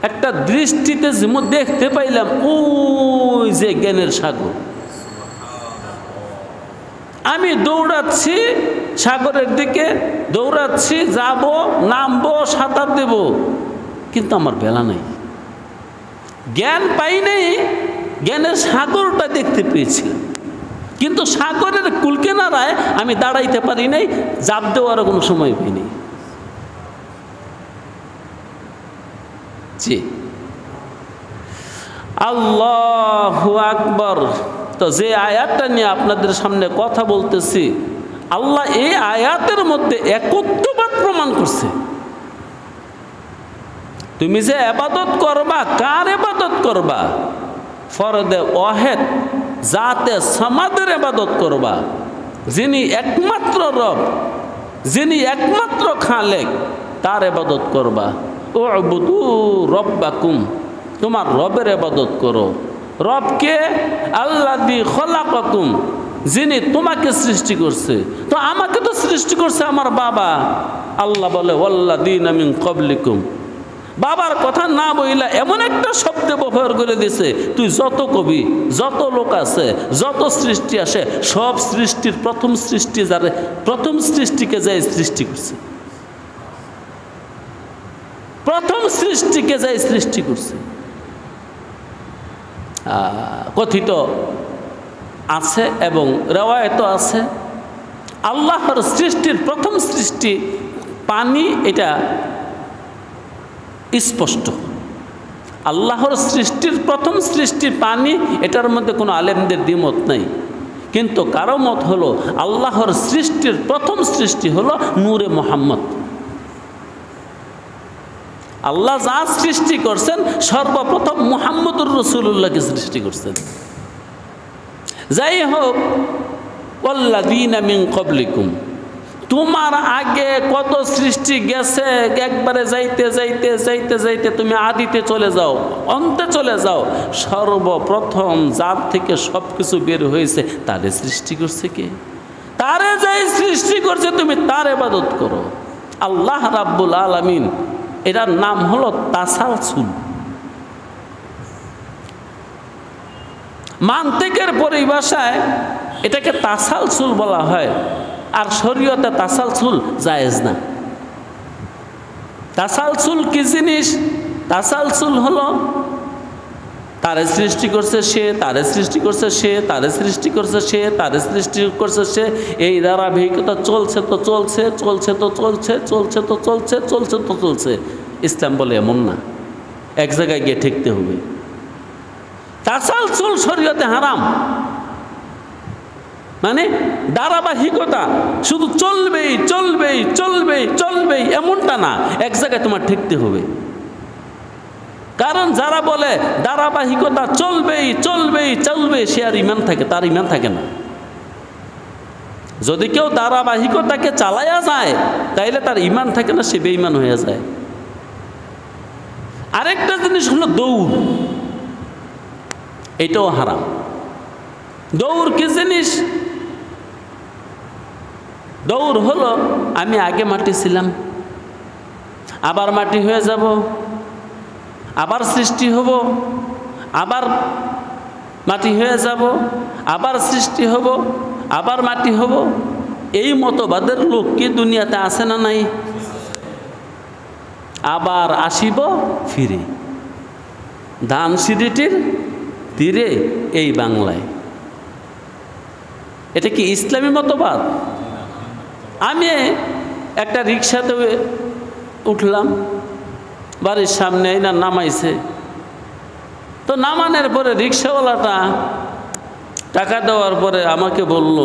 A: একটা দৃষ্টিতে যেমন দেখতে পাইলাম ওই যে জ্ঞানের সাগর। আমি দৌড়াচ্ছি সাগরের দিকে, দৌড়াচ্ছি, যাব, নামবো, সাঁতার দেব, কিন্তু আমার বেলা নাই। জ্ঞান পাই নাই, জ্ঞানের সাগরটা দেখতে পেয়েছিলাম, কিন্তু সাগরের কুলকিনারায় আমি দাঁড়াইতে পারি নাই, জাপ দেওয়ারও কোনো সময় পাইনি। জি, আল্লাহু আকবার। তো যে আয়াতটা নিয়ে আপনাদের সামনে কথা বলতেছি, আল্লাহ এই আয়াতের মধ্যে একত্ববাদ প্রমাণ করছে। তুমি যে ইবাদত করবা, কার ইবাদত করবা? ফরদে ওয়াহিদ জাতে সামাদের ইবাদত করবা, যিনি একমাত্র রব, যিনি একমাত্র খালেক, তার ইবাদত করবা। উবুদু রব্বাকুম, তোমার রবের ইবাদত করো। রবকে? আল্লাযী খলাকাকুম, যিনি তোমাকে সৃষ্টি করছে। তো আমাকে তো সৃষ্টি করছে আমার বাবা। আল্লাহ বলে ওয়াল্লাযীনা মিন ক্বাবলিকুম, বাবার কথা না বইলা এমন একটা শব্দ ব্যবহার করে দিছে, তুই যত কবি, যত লোক আছে, যত সৃষ্টি আসে, সব সৃষ্টির প্রথম সৃষ্টি যারে, প্রথম সৃষ্টিকে যাই সৃষ্টি করছে, প্রথম সৃষ্টিকে যাই সৃষ্টি করছে। কথিত আছে এবং রেওয়ায়ত আছে, আল্লাহর সৃষ্টির প্রথম সৃষ্টি পানি, এটা স্পষ্ট। আল্লাহর সৃষ্টির প্রথম সৃষ্টি পানি, এটার মধ্যে কোনো আলেমদের দ্বিমত নাই। কিন্তু কারো মত হলো আল্লাহর সৃষ্টির প্রথম সৃষ্টি হলো নূরে মুহাম্মদ। আল্লাহ যা সৃষ্টি করছেন সর্বপ্রথম মুহাম্মদুর রাসূলুল্লাহকে সৃষ্টি করছেন। যাই হোক, ওয়াল্লাযীনা মিন ক্বাবলিকুম, তোমার আগে কত সৃষ্টি গেছে, একবারে যাইতে যাইতে যাইতে যাইতে তুমি আদিতে চলে যাও, অন্তে চলে যাও, সর্বপ্রথম যার থেকে সব কিছু বের হয়েছে তারে সৃষ্টি করছে কে? তারে যাই সৃষ্টি করছে তুমি তার ইবাদত করো। আল্লাহ রাব্বুল আলামিন, এটার নাম হলো তাসালসুল। মান্তিকের পরিভাষায় এটাকে তাসালসুল বলা হয়, আর শরীয়তে তাসালসুল জায়েজ না। তাসালসুল কি জিনিস? তাসালসুল হলো তারে সৃষ্টি করছে সে, তারে সৃষ্টি করছে সে, তারে সৃষ্টি করছে সে, তারে সৃষ্টি করছে সে, এই ধারাবাহিকতা চলছে তো চলছে, চলছে তো চলছে, চলছে তো চলছে, চলছে তো চলছে। ইসলাম বলে এমন না, এক জায়গায় গিয়ে ঠেকতে হবে। তাসালসুল শরীয়তে হারাম, মানে ধারাবাহিকতা, শুধু চলবেই চলবেই চলবেই চলবেই এমনটা না, এক জায়গায় তোমার ঠেকতে হবে। কারণ যারা বলে ধারাবাহিকতা চলবেই চলবেই চলবে, সে আর ইমান থাকে, তার ইমান থাকে না। যদি কেউ ধারাবাহিকতাকে চালায়া যায় তাইলে তার ইমান থাকে না, সে বেঈমান হয়ে যায়। আরেকটা জিনিস হলো দৌড়, এটাও হারাম। দৌড় কি জিনিস? দৌড় হলো আমি আগে মাটি ছিলাম, আবার মাটি হয়ে যাব, আবার সৃষ্টি হব, আবার মাটি হয়ে যাব, আবার সৃষ্টি হব, আবার মাটি হব। এই মতবাদের লোক কি দুনিয়াতে আছে না নাই? আবার আসিব ফিরে, ধান সিঁড়িটির তীরে, এই বাংলায়। এটা কি ইসলামী মতবাদ? আমি একটা রিক্সাতে উঠলাম, বাড়ির সামনে না নামাইছে, তো নামানোর পরে রিক্সাওয়ালাটা টাকা দেওয়ার পরে আমাকে বলল,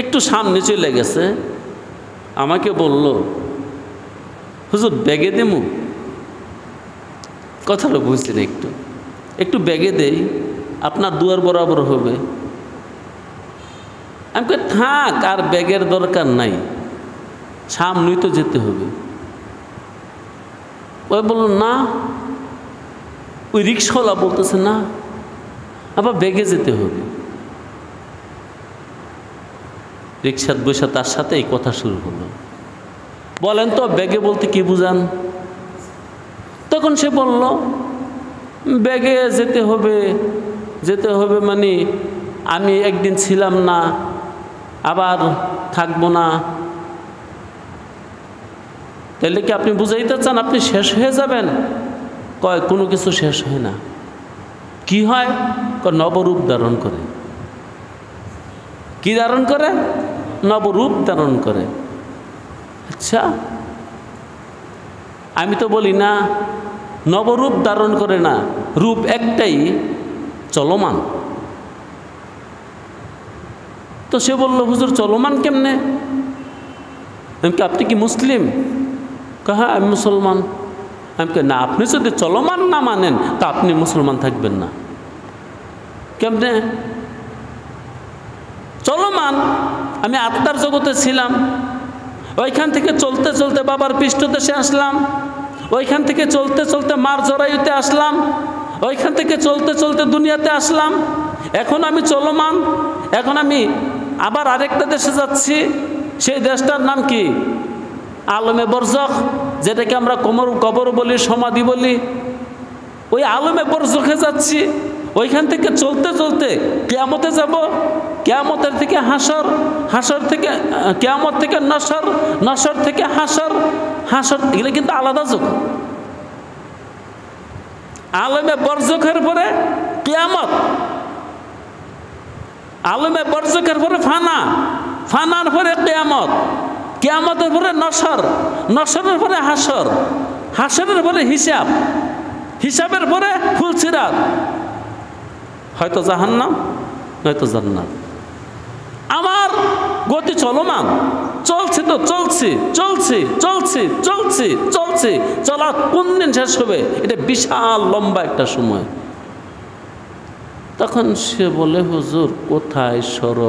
A: একটু সামনে চলে গেছে, আমাকে বলল, হুজুর ব্যাগে দেমু? কথাটা বুঝছেন? একটু একটু ব্যাগে দেই, আপনার দুয়ার বরাবর হবে। আমি কই থাক, আর ব্যাগের দরকার নাই, সামনেই তো যেতে হবে। ওই বলল না, ওই রিক্সাওয়ালা বলতেছে না, আবার ব্যাগে যেতে হবে। রিক্সার বসে তার সাথে এই কথা শুরু হলো। বলেন তো ব্যাগে বলতে কি বুঝান? তখন সে বলল, ব্যাগে যেতে হবে, যেতে হবে মানে আমি একদিন ছিলাম না, আবার থাকবো না। তাহলে কি আপনি বুঝাইতে চান আপনি শেষ হয়ে যাবেন? কয় কোনো কিছু শেষ হয় না। কি হয়? নবরূপ ধারণ করে। কি ধারণ করে? নবরূপ ধারণ করে। আচ্ছা, আমি তো বলি না নবরূপ ধারণ করে না, রূপ একটাই, চলমান। তো সে বলল, হুজুর চলমান কেমনে? আপনি কি মুসলিম? হ্যাঁ আমি মুসলমান। আমি না, আপনি যদি চলমান না মানেন তা আপনি মুসলমান থাকবেন না। কেমনে চলমান? আমি আত্মার জগতে ছিলাম, ওইখান থেকে চলতে চলতে বাবার পৃষ্ঠদেশে আসলাম, ওইখান থেকে চলতে চলতে মার জরায়ুতে আসলাম, ওইখান থেকে চলতে চলতে দুনিয়াতে আসলাম। এখন আমি চলমান, এখন আমি আবার আরেকটা দেশে যাচ্ছি। সেই দেশটার নাম কি? আলমে বরজখ, যেটাকে আমরা কবর বলি, সমাধি বলি। ওই আলমে বরজখে যাচ্ছি, ওইখান থেকে চলতে চলতে কিয়ামতে যাব, কিয়ামতের থেকে হাসর, হাসর থেকে কিয়ামত থেকে নসর, নসর থেকে হাসর, হাসর, এগুলো কিন্তু আলাদা যুগ। আলমে বরজখের পরে কিয়ামত, আলমে বরজখের পরে ফানা, ফানার পরে কিয়ামত, কিয়ামতের পরে নসর, নসরের পরে হাসর, হাসরের পরে হিসাব, হিসাবের পরে ফুলসিরাত, হয়তো জাহান্নাম নয়তো জান্নাত। আমার গতি চলমান, চলছে তো চলছি চলছি চলছি চলছি চলছি, চলা কোন দিন শেষ হবে এটা বিশাল লম্বা একটা সময়। তখন সে বলে, হুজুর কোথায় স্বর্গ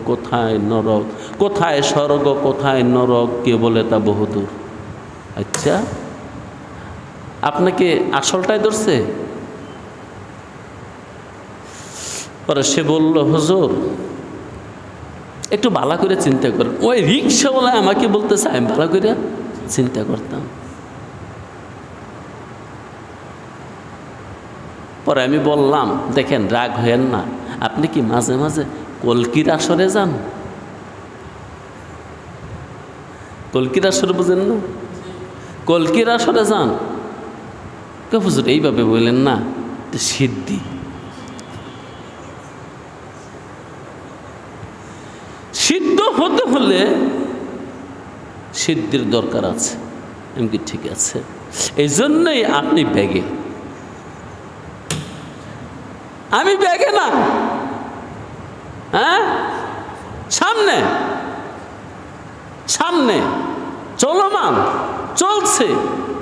A: কোথায় নরক, কোথায় স্বর্গ কোথায় নরক কে বলে তা বহুদূর। আচ্ছা, আপনাকে আসলটাই ধরছে? পরে সে বলল, হুজুর একটু ভালো করে চিন্তা করেন। ওই রিক্সাওয়ালা আমাকে বলতেছে, আমি ভালো করে চিন্তা করতাম। পরে আমি বললাম, দেখেন রাগ হয়েন না, আপনি কি মাঝে মাঝে কলকির আসরে যান? কলকির আসরে বুঝেন না? কলকির আসরে যান? কে হুজুর এইভাবে বললেন না, সিদ্ধি, সিদ্ধ হতে হলে সিদ্ধির দরকার আছে। এমনি ঠিক আছে, এই জন্যই আপনি ব্যাগে, আমি ব্যাগে না, হ্যাঁ সামনে সামনে চলমান, চলছে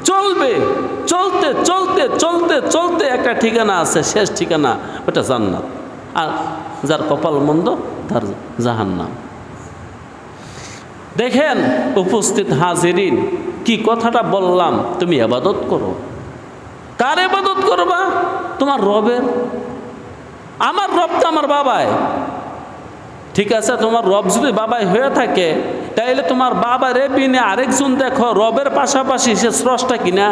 A: চলবে, চলতে চলতে চলতে চলতে একটা ঠিকানা আছে, শেষ ঠিকানা ওটা জান্নাত, আর যার কপাল মন্দ তার জাহান্নাম। দেখেন উপস্থিত হাজিরিন, কি কথাটা বললাম, তুমি ইবাদত করো। কার ইবাদত করবা? তোমার রবের। আমার রব তো আমার বাবাই, ঠিক আছে, তোমার রব যদি বাবাই হয়ে থাকে তাইলে তোমার বাবার বিনে আরেকজন দেখো রবের পাশাপাশি সে স্রষ্টা কিনা।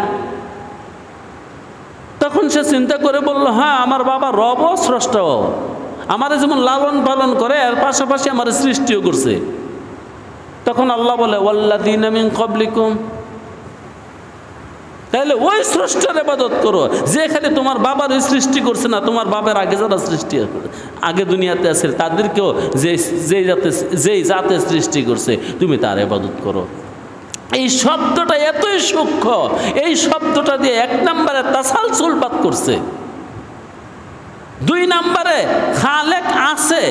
A: তখন সে চিন্তা করে বলল, হ্যাঁ আমার বাবা রবও স্রষ্টাও, আমারে যেমন লালন পালন করে এর পাশাপাশি আমার সৃষ্টিও করছে। তখন আল্লাহ বলে, ওয়াল্লাযীনা মিন ক্বাবলিকুম, তাহলে ওই স্রষ্টার ইবাদত করো যে খালি তোমার বাবার সৃষ্টি করছে না, তোমার বাবার আগে যারা সৃষ্টি আগে দুনিয়াতে আছে তাদেরকেও যেই জাতে সৃষ্টি করছে তুমি তার ইবাদত করো। এই শব্দটা এতই সূক্ষ্ম, এই শব্দটা দিয়ে এক নম্বরে তাসালসুল বাদ করছে, দুই নম্বরে খালেক আছে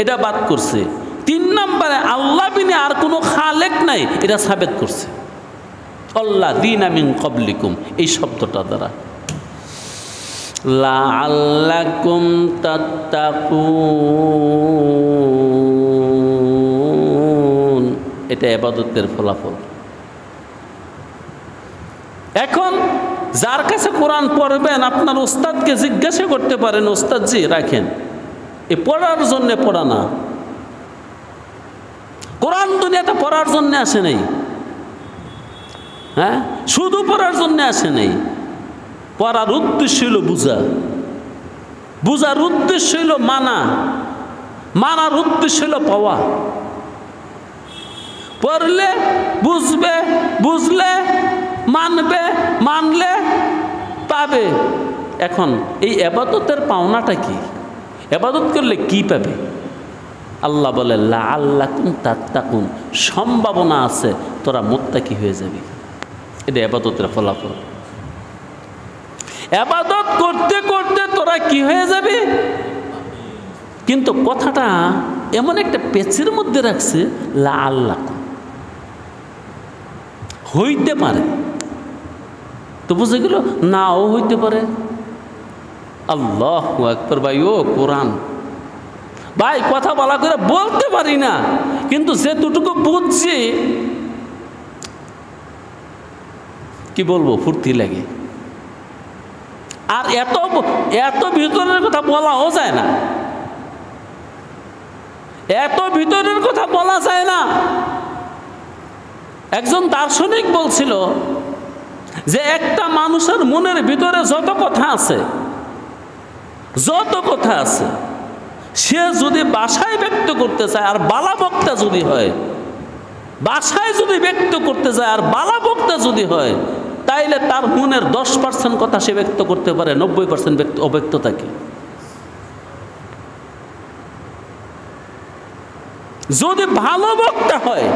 A: এটা বাদ করছে, তিন নম্বরে আল্লাহ বিনে আর কোনো খালেক নাই এটা সাবেত করছে। আল্লাযীনা মিন ক্বাবলিকুম এই শব্দটা দ্বারা লাআল্লাকুম তাত্তাকুন, এটা ইবাদতের ফলাফল। এখন যার কাছে কোরআন পড়বেন আপনার ওস্তাদকে জিজ্ঞাসা করতে পারেন, ওস্তাদ জি রাখেন, এ পড়ার জন্য পড়া না, কোরআন দুনিয়াতে পড়ার জন্য আসে নাই, হ্যাঁ শুধু পড়ার জন্য আসে নাই, পড়ার উদ্দেশ্য হইল বুঝা, বুঝার উদ্দেশ্য হইল মানা, মানার উদ্দেশ্য হইল পাওয়া। পড়লে বুঝবে, বুঝলে মানবে, মানলে পাবে। এখন এই ইবাদতের পাওনাটা কি? ইবাদত করলে কি পাবে? আল্লাহ বলে লাআল্লাকুম তাত্তাকুন, সম্ভাবনা আছে তোরা মুত্তাকি হয়ে যাবি। এটা ইবাদতের ফলাফল। ইবাদত করতে করতে তোরা কি হয়ে যাবে? কিন্তু কথাটা এমন একটা পেচের মধ্যে রাখছে, লাআল্লাকুম হইতে পারে, তো বুঝে গেল নাও হইতে পারে। আল্লাহু আকবার। ভাই ও কোরআন ভাই, কথা বলা করে বলতে পারি না, কিন্তু যেটুকু বুঝছি কি বলবো, ফুর্তি লাগে। আর এত এত ভিতরের কথা বলাও যায় না, এত ভিতরের কথা বলা যায় না। একজন দার্শনিক বলছিল যে একটা মানুষের মনের ভিতরে যত কথা আছে যত কথা আছে সে যদি ভাষায় ব্যক্ত করতে চায় আর বালা বক্তা যদি হয়, ভাষায় যদি ব্যক্ত করতে চায় আর বালা বক্তা যদি হয়, তাইলে তার মনের 10% কথা সে ব্যক্ত করতে পারে, 90% অব্যক্ত থাকে। যদি ভালো বক্তা হয়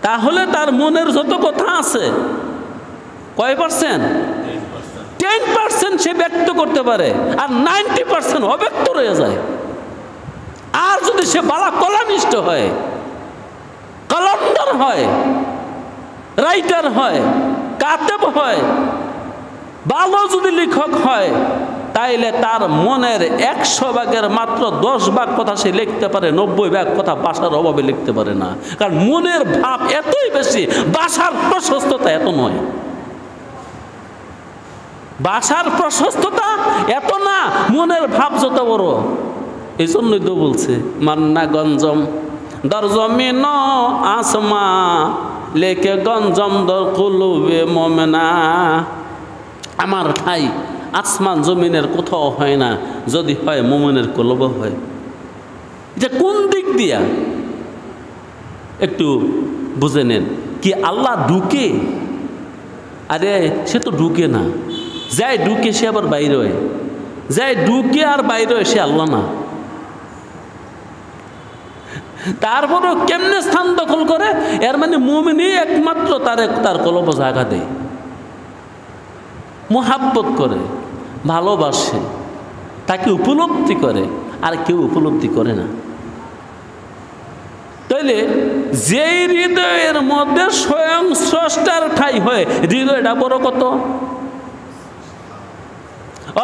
A: তাহলে তার মনের যত কথা আছে কয় পার্সেন্ট? 10% সে ব্যক্ত করতে পারে, আর 90% অব্যক্ত রয়ে যায়। আর যদি সে বালা কলামিষ্ট হয়, কলমদার হয়, রাইটার হয়, কাতেব হয়, ভালো যদি লেখক হয়, তাইলে তার মনের 100 ভাগের মাত্র 10 ভাগ কথা সে লিখতে পারে, 90 ভাগ কথা ভাষার অভাবে লিখতে পারে না। কারণ মনের ভাব এতই বেশি, ভাষার প্রশস্ততা এত নয়। ভাষার প্রশস্ততা এত না, মনের ভাব যত বড়। এই জন্যই তো বলছে মান্না গঞ্জম দর জমিন আসমা লেকে গঞ্জম দর কুলুবে মোমেনা। আমার ঠাই আসমান জমিনের কোথাও হয় না, যদি হয় মোমেনের কলব হয়। এটা কোন দিক দিয়া একটু বুঝে নেন। কি আল্লাহ ঢুকে? আরে সে তো ঢুকে না, যাই ঢুকে সে আবার বাইরে হয়, যাই ঢুকে আর বাইরে হয় সে আল্লাহ না। তারপরও কেমনে স্থান দখল করে? এর মানে মুমিনই একমাত্র তার কলব জায়গা দেয়, মোহাব্বত করে, ভালোবাসে, তাকে উপলব্ধি করে, আর কেউ উপলব্ধি করে না। তাইলে যেই হৃদয়ের মধ্যে স্বয়ং স্রষ্টার ঠাঁই হয়, হৃদয়টা বড় কত।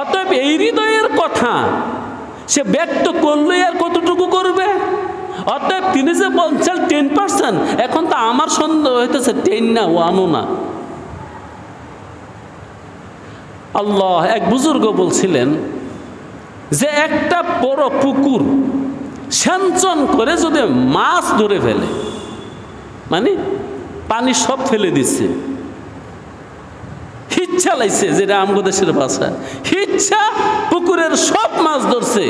A: অতএব এই হৃদয়ের কথা সে ব্যক্ত করলে আর কতটুকু করবে? অতএব তিনি যে বলছেন 10%, এখন তো আমার সন্দেহ হইতেছে 10 না 1ও না। আল্লাহ এক বুজুর্গ বলছিলেন যে একটা বড় পুকুর সেঞ্চন করে যদি মাছ ধরে ফেলে, মানে পানি সব ফেলে দিচ্ছে, হিচ্ছা লাইছে, যেটা আমগো দেশের ভাষা, হিচ্ছা পুকুরের সব মাছ ধরছে।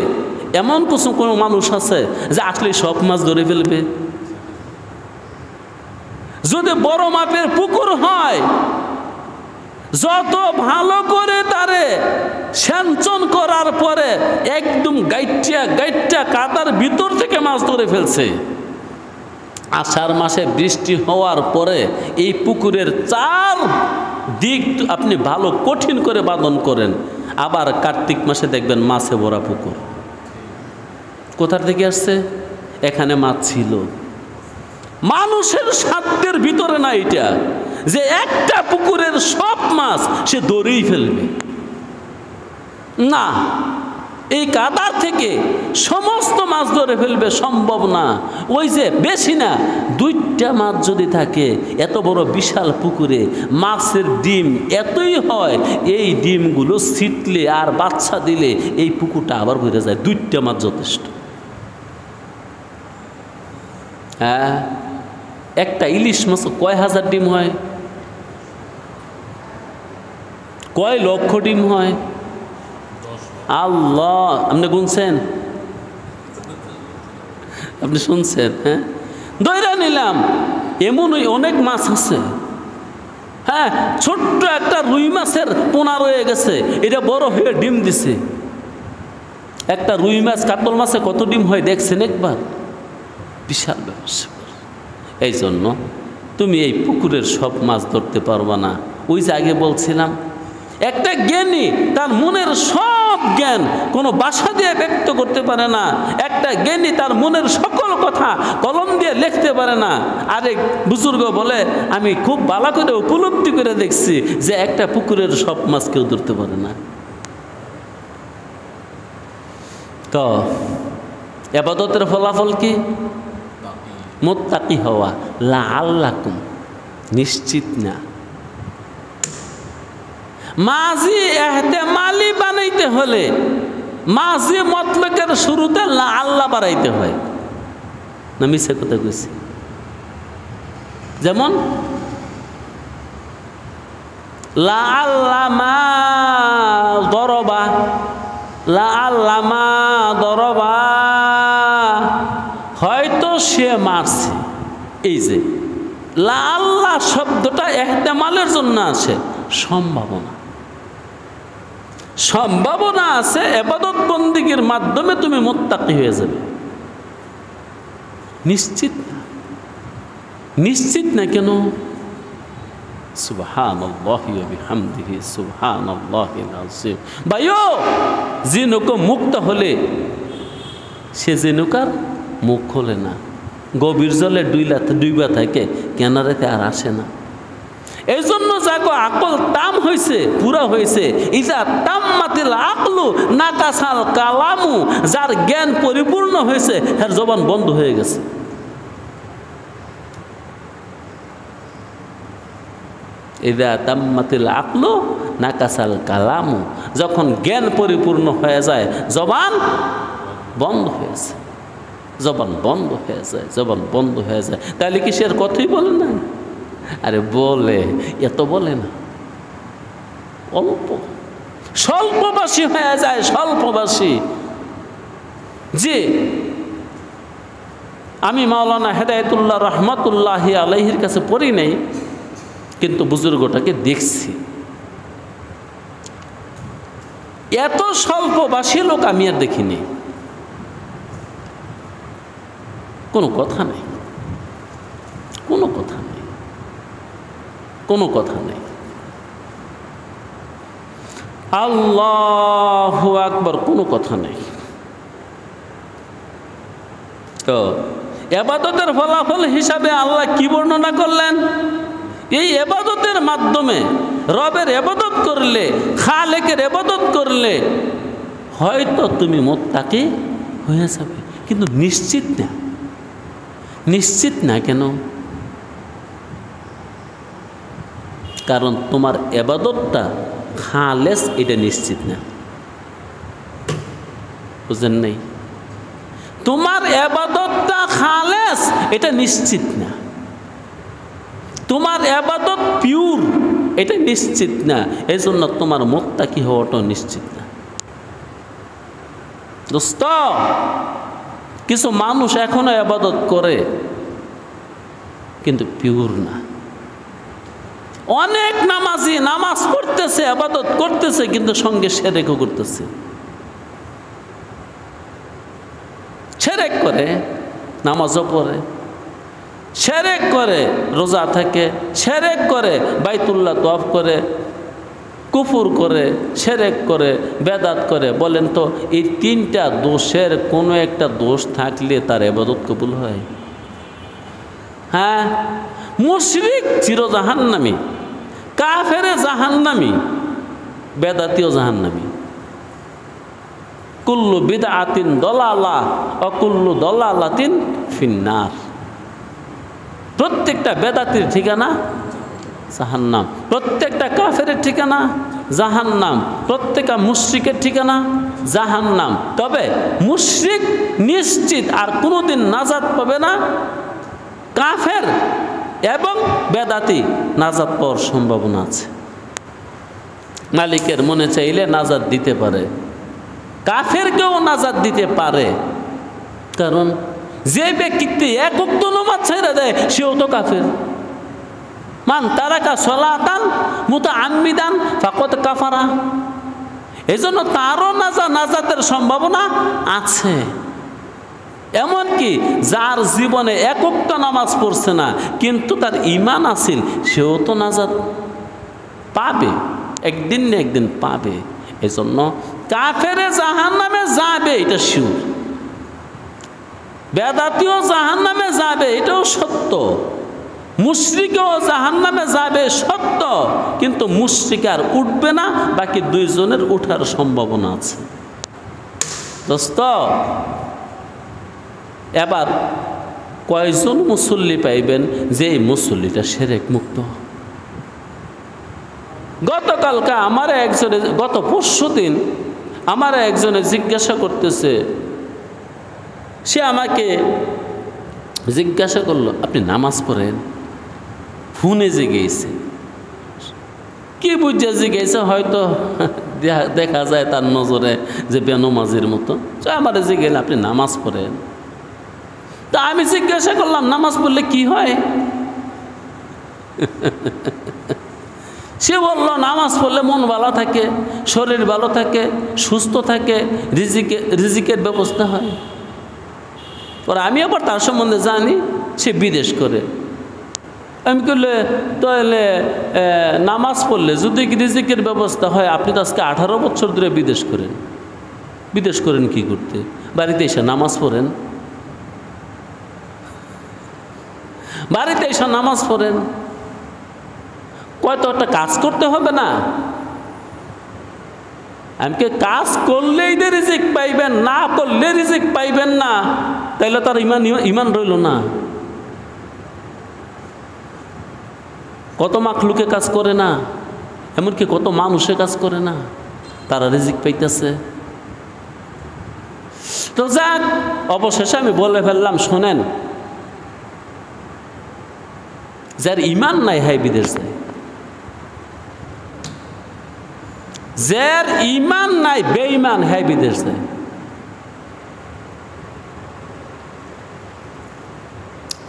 A: এমন কোনো মানুষ আছে যে আসলে সব মাছ ধরে ফেলবে? যদি বড় মাপের পুকুর হয়, যত ভালো করে তারে সেঞ্চন করার পরে একদম গাইটটা কাদার ভিতর থেকে মাছ ধরে ফেলছে। আষাঢ় মাসে বৃষ্টি হওয়ার পরে এই পুকুরের 4 দিক আপনি ভালো কঠিন করে বাঁধন করেন, আবার কার্তিক মাসে দেখবেন মাছে ভরা পুকুর। কোথা থেকে আসছে? এখানে মাছ ছিল। মানুষের সাধ্যের ভিতরে না এটা, যে একটা পুকুরের সব মাছ সে ধরেই ফেলবে না। এই কাদা থেকে সমস্ত মাছ ধরে ফেলবে সম্ভব না। ওই যে বেশি না 2টা মাছ যদি থাকে, এত বড় বিশাল পুকুরে মাছের ডিম এতই হয়, এই ডিমগুলো ছিটলে আর বাচ্চা দিলে এই পুকুরটা আবার ভরে যায়। 2টা মাছ যথেষ্ট। হ্যাঁ, একটা ইলিশ মাছ কয় হাজার ডিম হয়, কয় লক্ষ ডিম হয়? আল্লাহ, আপনি গুনছেন? আপনি শুনছেন? হ্যাঁ, ধইরা নিলাম এমনই অনেক মাছ আছে। হ্যাঁ, ছোট্ট একটা রুই মাছের পোনা রয়ে গেছে, এটা বড় হয়ে ডিম দিছে। একটা রুই মাছ কাতল মাছে কত ডিম হয় দেখছেন একবার? বিশাল ব্যবসা। এই জন্য তুমি এই পুকুরের সব মাছ ধরতে পারবা না। ওই যে আগে বলছিলাম, একটা জ্ঞানী তার মনের সব জ্ঞান কোনো ভাষা দিয়ে ব্যক্ত করতে পারে না। একটা জ্ঞানী তার মনের সকল কথা কলম দিয়ে লিখতে পারে না। আরেক বুজুর্গ বলে, আমি খুব ভালো করে উপলব্ধি করে দেখছি যে একটা পুকুরের সব মাছ কেউ ধরতে পারে না। তো ইবাদতের ফলাফল কি? মুত্তাকি হওয়া। লাআল্লাকুম, নিশ্চিত না। মাজি এহতেমালি বানাইতে হলে মাজি মতলকের শুরুতে লাআল্লাহ বাড়াইতে হয় না? মিছে কথা কইছি? যেমন লাআল্লাহ মা দরবা, লাআল্লামা দরবা, হয়তো সে মারছে। এই যে লাআল্লাহ শব্দটা ইহতিমালের জন্য আছে, সম্ভাবনা। সম্ভাবনা আছে ইবাদত বন্দেগীর মাধ্যমে তুমি মুত্তাকি হয়ে যাবে, নিশ্চিত না। নিশ্চিত না কেন? সুবহানাল্লাহি ওয়া বিহামদিহি সুবহানাল্লাহিল আযীম। ভাইও, জিনুক মুক্ত হলে সে জিনুকার মুখ খোলে না, গভীর জলে ডুইবা থাকে, কেনারেতে আর আসে না। এই জন্য যাকে আকল তাম হয়েছে, পুরা হয়েছে, ইজা তাম্মাতিল আকলু নাকাসাল কালামু, যার জ্ঞান পরিপূর্ণ হয়েছে এর জবান বন্ধ হয়ে গেছে। ইজা তাম্মাতিল আকলু নাকাসাল কালামু, যখন জ্ঞান পরিপূর্ণ হয়ে যায় জবান বন্ধ হয়েছে, জবান বন্ধ হয়ে যায়, জবান বন্ধ হয়ে যায়। তাহলে কি সে আর কথাই বলে না? আরে বলে, এত বলে না, অল্প স্বল্পভাষী হয়ে যায়, স্বল্পভাষী। যে আমি মাওলানা হেদায়েতুল্লাহ রহমাতুল্লাহি আলাইহির কাছে পড়ি নাই, কিন্তু বুজুর্গটাকে দেখছি। এত স্বল্পভাষী লোক আমি আর দেখিনি। কোনো কথা নেই, কোনো কথা নেই, কোনো কথা নেই। আল্লাহু আকবার, কোনো কথা নেই। তো ইবাদতের ফলাফল হিসাবে আল্লাহ কি বর্ণনা করলেন? এই ইবাদতের মাধ্যমে রবের ইবাদত করলে, খালেকের ইবাদত করলে হয়তো তুমি মুত্তাকি হয়ে যাবে, কিন্তু নিশ্চিত না। নিশ্চিত না কেন? কারণ তোমার ইবাদতটা খালেস, এটা নিশ্চিত না। বুঝেন নাই? তোমার ইবাদতটা খালেস, এটা নিশ্চিত না। তোমার ইবাদত পিওর, এটা নিশ্চিত না। এই জন্য তোমার মুত্তাকি হওয়াটা নিশ্চিত না। দোস্ত, কিছু মানুষ এখনো ইবাদত করে কিন্তু পিওর না। অনেক নামাজি নামাজ পড়তেছে, ইবাদত করতেছে, কিন্তু সঙ্গে শিরকও করতেছে। শিরক করে, নামাজও পড়ে, শিরক করে, রোজা থাকে, শিরক করে, বাইতুল্লাহ তওয়াফ করে, কুফর করে, শিরক করে, বেদাত করে। বলেন তো, এই তিনটা দোষের কোনো একটা দোষ থাকলে তার ইবাদত কবুল হয়? হ্যাঁ, মুশরিক চির জাহান্নামী, কাফেরে জাহান্নামী, বেদাতিও জাহান্নামী। কুল্লু বিদআতিন দলালা ওয়া কুল্লু দলালাতিন ফিন্নার। প্রত্যেকটা বেদাতির ঠিকানা জাহান্নাম, প্রত্যেকটা কাফের ঠিকানা জাহান্নাম, প্রত্যেকটা মুশরিকের ঠিকানা জাহান্নাম। তবে মুশরিক নিশ্চিত আর কোনোদিন নাজাত পাবে না, কাফের এবং বেদাতি নাজাত পাওয়ার সম্ভাবনা আছে। মালিকের মনে চাইলে নাজাত দিতে পারে, কাফেরকেও নাজাত দিতে পারে। কারণ যে ব্যক্তি এক ওয়াক্ত নামাজ ছেড়ে দেয় সেও তো কাফের। মান তারাকা সলাতান মুতাআম্মিদান ফাকাদ কাফারা। এজন্য তারও নাজাতের সম্ভাবনা আছে। এমনকি যার জীবনে এক ওয়াক্ত নামাজ পড়ছে না কিন্তু তার ঈমান আছিল, সেও তো নাজাত পাবে, একদিন না একদিন পাবে। এজন্য কাফেরে জাহান্নামে যাবে, এটা শিওর। বেদাতিও জাহান্নামে যাবে, এটাও সত্য। মুশরিকও জাহান্নামে যাবে, সত্য। কিন্তু মুশরিক আর উঠবে না, বাকি দুইজনের উঠার সম্ভাবনা আছে। দোস্ত, এবার কয়জন মুসল্লি পাইবেন যে এই মুসল্লিটা শিরক মুক্ত? গতকালকে আমার একজনে, গত পরশুদিন আমার একজনে জিজ্ঞাসা করতেছে, সে আমাকে জিজ্ঞাসা করলো, আপনি নামাজ পড়েন? ফোনে জিজ্ঞেসে, কি বুঝে জিজ্ঞেসে, হয়তো দেখা যায় তার নজরে যে বেনমাজির মতো। আমার যে গেলে আপনি নামাজ পড়েন। তা আমি জিজ্ঞাসা করলাম নামাজ পড়লে কি হয়? সে বলল নামাজ পড়লে মন ভালো থাকে, শরীর ভালো থাকে, সুস্থ থাকে, রিজিকের ব্যবস্থা হয়। পরে আমি আবার তার সম্বন্ধে জানি সে বিদেশ করে। আমি করলে তাহলে নামাজ পড়লে যদি রিজিকের ব্যবস্থা হয়, আপনি তো আজকে 18 বছর ধরে বিদেশ করেন। বিদেশ করেন কি করতে? বাড়িতে এসে নামাজ পড়েন, বাড়িতে এসে নামাজ পড়েন। কয়তো একটা কাজ করতে হবে না? আমাকে কাজ করলেই যে রিজিক পাইবেন, না করলে রিজিক পাইবেন না, তাইলে তার ইমান রইল না। কত মাখলুকে কাজ করে না, এমনকি কত মানুষে কাজ করে না, তারা রিজিক পাইতেছে। তো যাক, অবশেষে আমি বলে ফেললাম, শোনেন, যার ইমান নাই হাই বিদেশ যায়, যার ইমান নাই বেঈমান হাই বিদেশ যায়।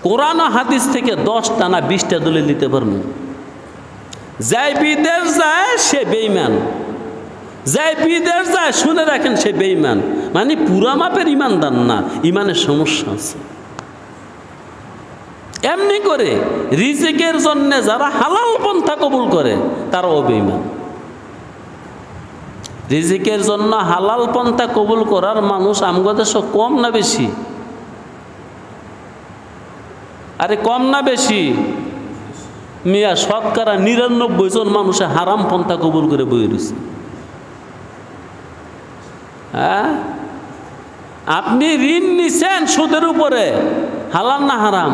A: কোরআন হাদিস থেকে 10টা না 20টা দলিল দিতে পারবো। যাই বিদেশ যায় সে বেঈমান, যাই বিদেশ যায় শুনে রাখেন সে বেঈমান, মানে পুরা মাপের ইমানদার না, ইমানের সমস্যা আছে। এমনি করে রিজিকের জন্য যারা হালাল পন্থা কবুল করে তারাও বেঈমান। রিজিকের জন্য হালাল পন্থা কবুল করার মানুষ আমগো দেশে কম না বেশি? আরে কম না বেশি? মিয়া শতকরা 99 জন মানুষে হারাম পন্থা কবুল করে বই রয়েছে। হ্যাঁ, আপনি ঋণ নিছেন সুদের উপরে, হালাল না হারাম?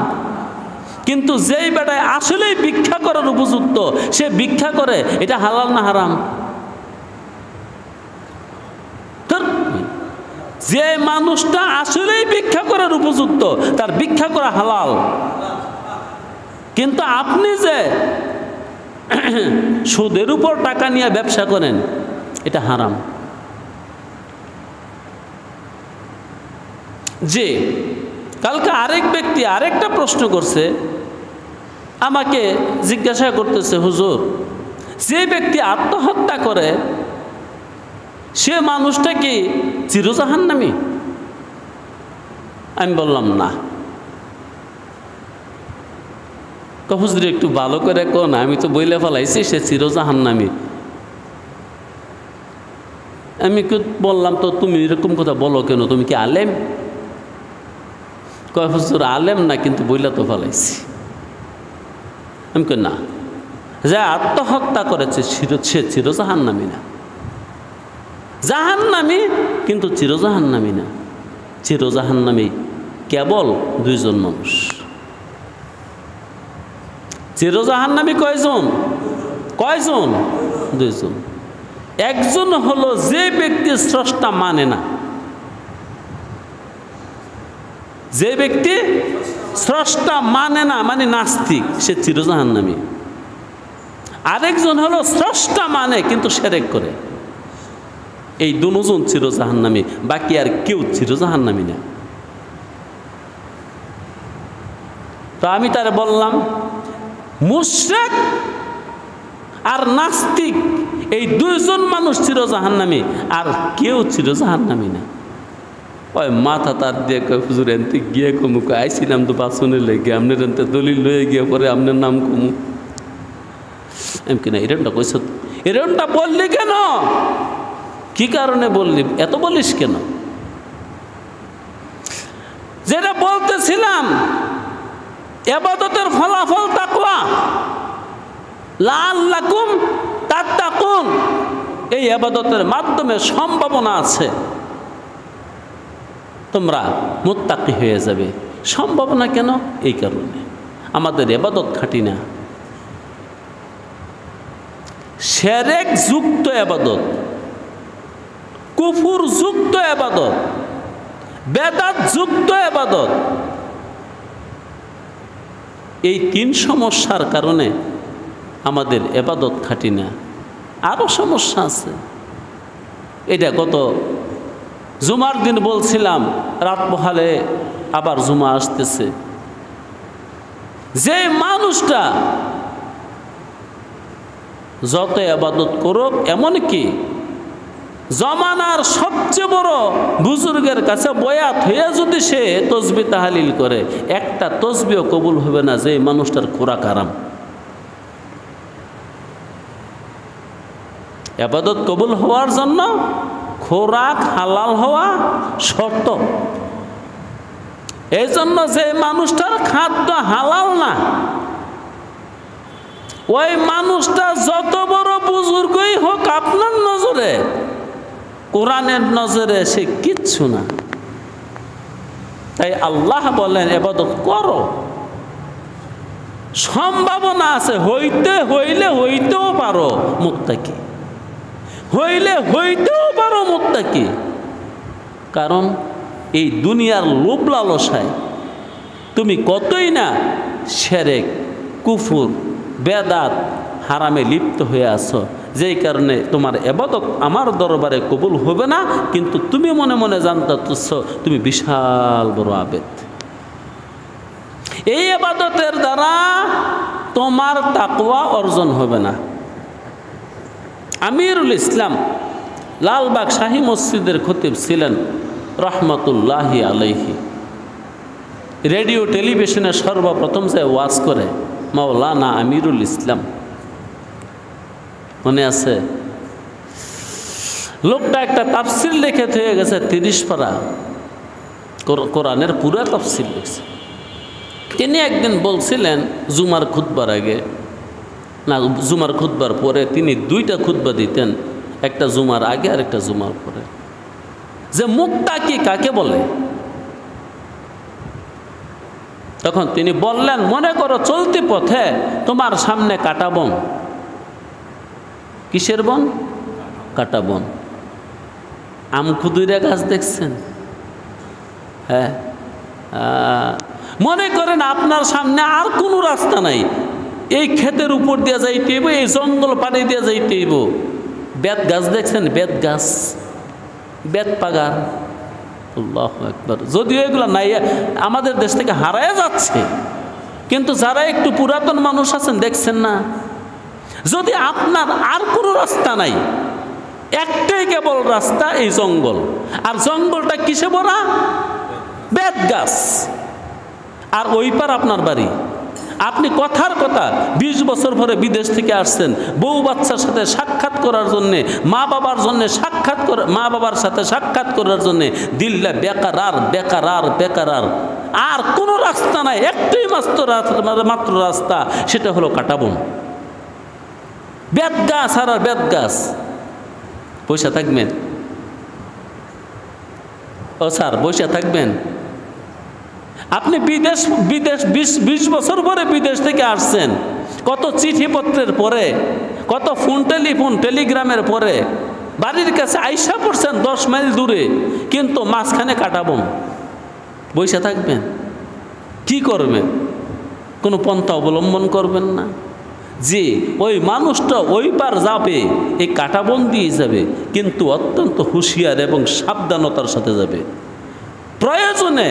A: কিন্তু যেই বেটায় আসলেই ভিক্ষা করার উপযুক্ত সে ভিক্ষা করে, এটা হালাল না হারাম? যে মানুষটা আসলেই ভিক্ষা করার উপযুক্ত তার ভিক্ষা করা হালাল, কিন্তু আপনি যে সুদের উপর টাকা নিয়ে ব্যবসা করেন এটা হারাম। যে কালকে আরেক ব্যক্তি আরেকটা প্রশ্ন করছে, আমাকে জিজ্ঞাসা করতেছে, হুজুর, যে ব্যক্তি আত্মহত্যা করে সে মানুষটা কি চিরজাহান্নামী? আমি বললাম না। হুজুর একটু ভালো করে কোন, আমি তো বইলে ফেলাইছি সে চিরজাহান্নামী। আমি বললাম, তো তুমি এরকম কথা বলো কেন, তুমি কি আলেম? কয় হুজুর আলেম না, কিন্তু বইলা তো ফেলাইছি। আমি কই না, যে আত্মহত্যা করেছে সে চিরজাহান্নামী না। জাহান্নামী কিন্তু চিরজাহান্নামী না। চিরজাহান্নামী কেবল 2 জন মানুষ। চিরজাহান্নামী কয়জন? কয়জন? 2 জন। একজন হলো যে ব্যক্তি স্রষ্টা মানে না, যে ব্যক্তি স্রষ্টা মানে না, মানে নাস্তিক, সে চিরজাহান্নামী। আরেকজন হলো স্রষ্টা মানে কিন্তু শিরক করে। এই 2 জন চিরজাহান্নামী, বাকি আর কেউ চিরজাহান্নামী না। তো আমি তারে বললাম, মুশরিক আর নাস্তিক এই 2 জন মানুষ চিরজাহান্নামী, আর কেউ চিরজাহান্নামী না। ওই মাথা তার দিয়ে কয়, হুজুর এনতে গিয়ে কমু, আইছিলাম তো বাসনের লেগে, আপনার এনতে দলিল লয়ে গিয়ে পরে আপনার নাম কমু। এম কিনা এরকমটা কইস, এরকমটা বললি কেন? কি কারণে বললি? এত বলিস কেন? যেটা বলতেছিলাম, ইবাদতের ফলাফল তাকওয়া, লাআল্লাকুম তাত্তাকুন। এই ইবাদতের মাধ্যমে সম্ভাবনা আছে তোমরা মুত্তাকি হয়ে যাবে। সম্ভাবনা কেন? এই কারণে আমাদের ইবাদত খাঁটি না, শিরক যুক্ত ইবাদত, কুফর যুক্ত ইবাদত, বেদাত যুক্ত ইবাদত। এই 3 সমস্যার কারণে আমাদের ইবাদত খাঁটি না। আরও সমস্যা আছে। এটা গত জুমার দিন বলছিলাম, রাত পোহালে আবার জুমা আসতেছে। যে মানুষটা যত ইবাদত করুক, এমনকি জমানার সবচেয়ে বড় বুজুর্গের কাছে বয়াত হয়ে যদি সে তসবিহ তাহলিল করে, একটা তসবিহ কবুল হবে না যে মানুষটার খোরাক হারাম। ইবাদত কবুল হওয়ার জন্য খোরাক হালাল হওয়া শর্ত। এই জন্য যে মানুষটার খাদ্য হালাল না, ওই মানুষটা যত বড় বুজুর্গই হোক আপনার নজরে, কোরআনের নজরে সে কিচ্ছু না। তাই আল্লাহ বলেন ইবাদত করো, সম্ভাবনা আছে, হইতেও পারো মুত্তাকি, হইতেও পারো মুত্তাকি। কারণ এই দুনিয়ার লোভ লালসায় তুমি কতই না শিরক, কুফর, বেদাত, হারামে লিপ্ত হয়ে আছো, যেই কারণে তোমার ইবাদত আমার দরবারে কবুল হবে না, কিন্তু তুমি মনে মনে জানতেছ তুমি বিশাল বড় আবেদ। এই ইবাদতের দ্বারা তোমার তাকওয়া অর্জন হবে না। আমিরুল ইসলাম লালবাগ শাহী মসজিদের খতিব ছিলেন রহমতুল্লাহি আলাইহি। রেডিও টেলিভিশনে সর্বপ্রথম যে ওয়াজ করে মাওলানা আমিরুল ইসলাম, মনে আছে? লোকটা একটা তাফসির লিখে থেকে গেছে 30 পারা, কোরআনের পুরো তাফসির লিখছে। তিনি একদিন বলছিলেন জুমার খুতবার আগে, না জুমার খুতবার পরে, তিনি 2টা খুতবা দিতেন, একটা জুমার আগে আর একটা জুমার পরে, যে মুত্তাকি কাকে বলে। তখন তিনি বললেন, মনে করো চলতি পথে তোমার সামনে কাটা বন। কিসের বন? কাটা বন। আমখুদুরা গাছ দেখছেন? হ্যাঁ, মনে করেন আপনার সামনে আর কোনো রাস্তা নাই, এই ক্ষেতের উপর দিয়ে যাইতে হইব, এই জঙ্গল পাড়ি দিয়ে যাইতে হইব। বেত গাছ দেখছেন? বেত গাছ, বেত পাগার, আল্লাহু আকবার। যদিও এগুলো নাই, আমাদের দেশ থেকে হারায় যাচ্ছে, কিন্তু যারা একটু পুরাতন মানুষ আছেন দেখছেন না, যদি আপনার আর কোনো রাস্তা নাই, একটাই কেবল রাস্তা, এই জঙ্গল। আর জঙ্গলটা কিসে ভরা? বেত গাছ। আর ওই পার আপনার বাড়ি। আপনি কথার কথা 20 বছর পরে বিদেশ থেকে আসছেন, বউ বাচ্চার সাথে সাক্ষাৎ করার জন্যে, মা বাবার সাথে সাক্ষাৎ করার জন্যে দিল্লা বেকার। আর কোনো রাস্তা নাই, একটাই মাত্র রাস্তা, সেটা হলো কাটাবন। বেত গাছ আর বেত গাছ। পয়সা থাকবেন? ও স্যার, বসে থাকবেন? আপনি বিদেশ 20 বছর পরে বিদেশ থেকে আসছেন, কত চিঠিপত্রের পরে, কত টেলিগ্রামের পরে বাড়ির কাছে আইসা পড়ছেন 10 মাইল দূরে, কিন্তু মাঝখানে কাটাবন। বসে থাকবেন? কি করবেন? কোনো পন্থা অবলম্বন করবেন না যে ওই মানুষটা ওই পার যাবে, এই কাটাবন দিয়ে যাবে, কিন্তু অত্যন্ত হুঁশিয়ার এবং সাবধানতার সাথে যাবে। প্রয়োজনে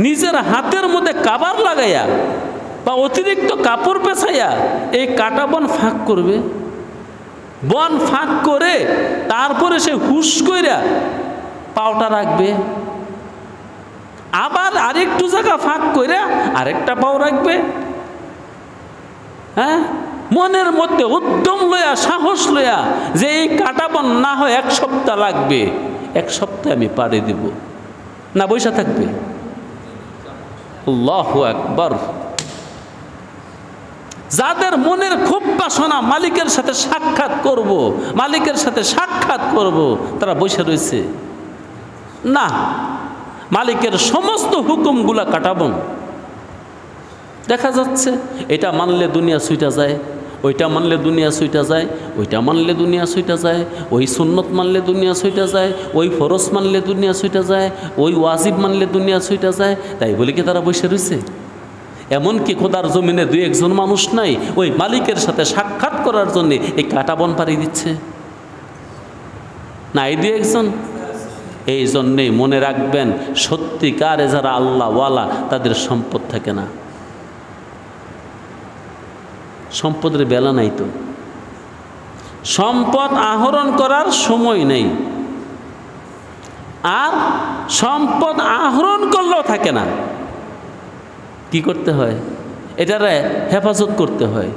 A: নিজের হাতের মধ্যে কাবার লাগাইয়া বা অতিরিক্ত কাপড় পেছাইয়া এই কাটাবন ফাঁক করবে। বন ফাঁক করে তারপরে সে হুশ কইরা পাওটা রাখবে, আবার আরেকটু জায়গা ফাঁক কইরা আরেকটা পাও রাখবে। হ্যাঁ, মনের মধ্যে উদ্যম লইয়া, সাহস লইয়া, যে এই কাটাবন না হয় 1 সপ্তাহ লাগবে, 1 সপ্তাহে আমি পাড়ি দিব। না বৈশা থাকবে? আল্লাহু আকবার। যাদের মনের খুব বাসনা মালিকের সাথে সাক্ষাৎ করব, তারা বসে রয়েছে না। মালিকের সমস্ত হুকুমগুলা কাটাবন। দেখা যাচ্ছে এটা মানলে দুনিয়া ছুইটা যায়, ওইটা মানলে দুনিয়া ছুইটা যায়, ওইটা মানলে দুনিয়া ছুইটা যায়, ওই সুন্নত মানলে দুনিয়া ছুইটা যায়, ওই ফরজ মানলে দুনিয়া ছুইটা যায়, ওই ওয়াজিব মানলে দুনিয়া ছুইটা যায়। তাই বলে কি তারা বসে রয়েছে? এমনকি খোদার জমিনে 2-1 মানুষ নাই ওই মালিকের সাথে সাক্ষাৎ করার জন্যে এই কাটাবন পাড়ি দিচ্ছে। নাই দুই একজন? এই জন্যেই মনে রাখবেন, সত্যিকারে যারা আল্লাহওয়ালা তাদের সম্পদ থাকে না। সম্পদের বেলা নাই তো, সম্পদ আহরণ করার সময় নেই, আর সম্পদ আহরণ করলেও থাকে না। কি করতে হয়? এটারে হেফাজত করতে হয়,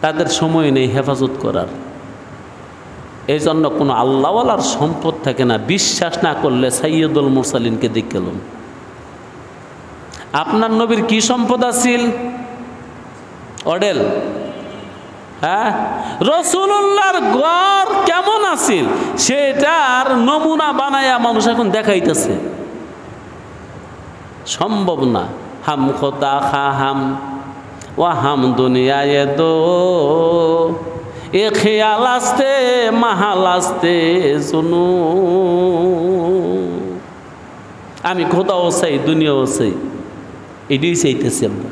A: তাদের সময় নেই হেফাজত করার। এই জন্য কোনো আল্লাহওয়ালার সম্পদ থাকে না। বিশ্বাস না করলে সাইয়্যিদুল মুরসালিনকে দেখলাম, আপনার নবীর কি সম্পদ আছিল? অডেল। হ্যাঁ, রাসূলুল্লাহর ঘর কেমন আছিল সেটার নমুনা বানায়া মানুষ এখন দেখাইতেছে। সম্ভব না। হাম খোদা খা হাম ওয়া হাম দুনিয়ায় দো, এ খেয়াল আসতে মাহাল আসতে শুনু। আমি খোদাও চাই, দুনিয়াও চাই, এটাই চাইতেছি আমরা।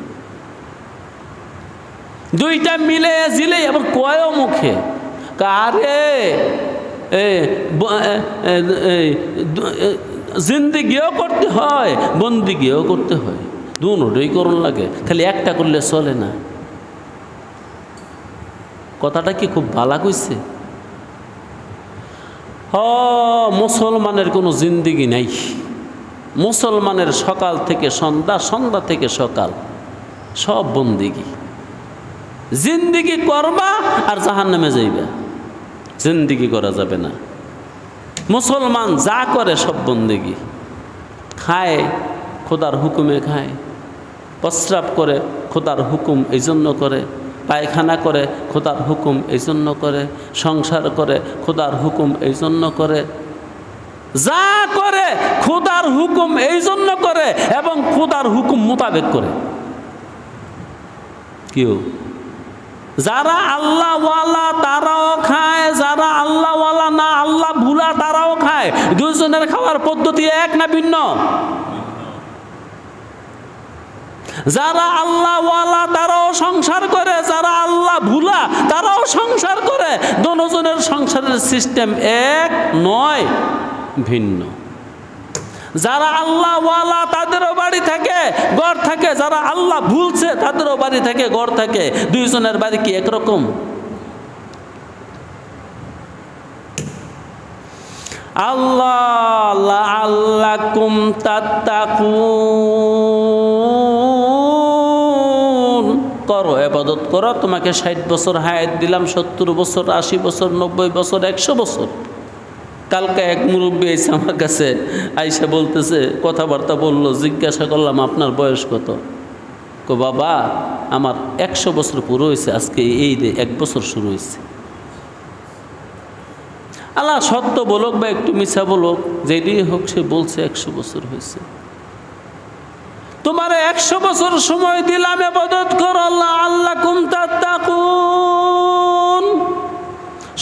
A: দুইটা মিলে জিলে আবার কয়ও মুখে কারে জিন্দিগিও করতে হয়, বন্দিগিও করতে হয়, দুটোই করুন লাগে, খালি একটা করলে চলে না। কথাটা কি খুব ভালো কইছে? মুসলমানের কোনো জিন্দিগি নাই। মুসলমানের সকাল থেকে সন্ধ্যা, সন্ধ্যা থেকে সকাল, সব বন্দিগি। জিন্দিগি করবা আর জাহান্নামে যাইবা, জিন্দিগি করা যাবে না। মুসলমান যা করে সব বন্দিগি। খায় খোদার হুকুমে খায়, প্রস্রাব করে খোদার হুকুম এই জন্য করে, পায়খানা করে খোদার হুকুম এই জন্য করে, সংসার করে খোদার হুকুম এই জন্য করে, যা করে খোদার হুকুম এই জন্য করে এবং খোদার হুকুম মোতাবেক করে। কেউ যারা আল্লাহওয়ালা তারাও খায়, যারা আল্লাহওয়ালা না আল্লাহ ভুলা তারাও খায়। দুইজনের খাওয়ার পদ্ধতি এক না ভিন্ন? যারা আল্লাহওয়ালা তারাও সংসার করে, যারা আল্লাহ ভুলা তারাও সংসার করে। দুজনের সংসারের সিস্টেম এক নয়, ভিন্ন। যারা আল্লাহওয়ালা তাদেরও বাড়ি থাকে, ঘর থাকে, যারা আল্লাহ ভুলছে তাদেরও বাড়ি থাকে, ঘর থাকে। দুইজনের বাড়ি কি একরকম? আল্লাহ লাআল্লাকুম তাত্তাকুন, করো ইবাদত করো। তোমাকে 60 বছর হায়াত দিলাম, 70 বছর, 80 বছর, 90 বছর, 100 বছর। কালকে এক মুরব্বী এসে আমার কাছে আইসা বলতেছে, কথাবার্তা বললো, জিজ্ঞাসা করলাম আপনার বয়স কত? কো বাবা আমার 100 বছর পুরো হয়েছে, আজকে এই 1 বছর শুরু হয়েছে। আল্লাহ সত্য বলুক বা একটু মিছা বলুক, যেটাই হোক, সে বলছে 100 বছর হয়েছে। তোমার 100 বছর সময় দিলাম, ইবাদত করো, আল্লাহ আল্লাকুম তাত্তাকুন।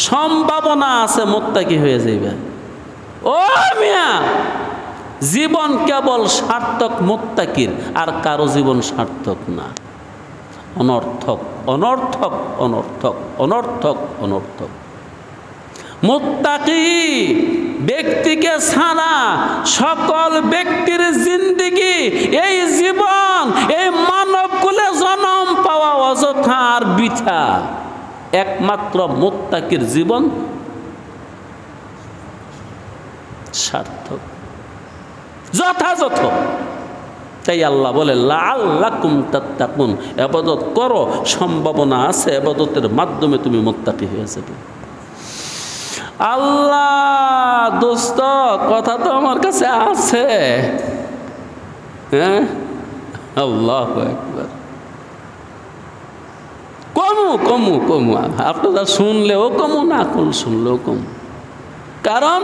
A: সম্ভাবনা আছে মুত্তাকি হয়ে যাইবে। ও মিয়া, জীবন কেবল সার্থক মুত্তাকির, আর কারো জীবন সার্থক না। অনর্থক, অনর্থক, অনর্থক, অনর্থক, অনর্থক। মুত্তাকি ব্যক্তিকে ছাড়া সকল ব্যক্তির জিন্দিগি, এই জীবন, এই মানব কুলে জন্ম পাওয়া অযথা আর বৃথা। একমাত্র মুত্তাকির জীবন সার্থক, যথাযথ। তাই আল্লাহ বলে লাআল্লাকুম তাত্তাকুন, ইবাদত করো, সম্ভাবনা আছে ইবাদতের মাধ্যমে তুমি মুত্তাকি হয়ে যাবে। আল্লাহ দোস্ত, কথা তো আমার কাছে আছে। হ্যাঁ, আল্লাহু আকবার। কমু কমু কমু, আপনারা শুনলেও কমু, না শুনলেও কমু। কারণ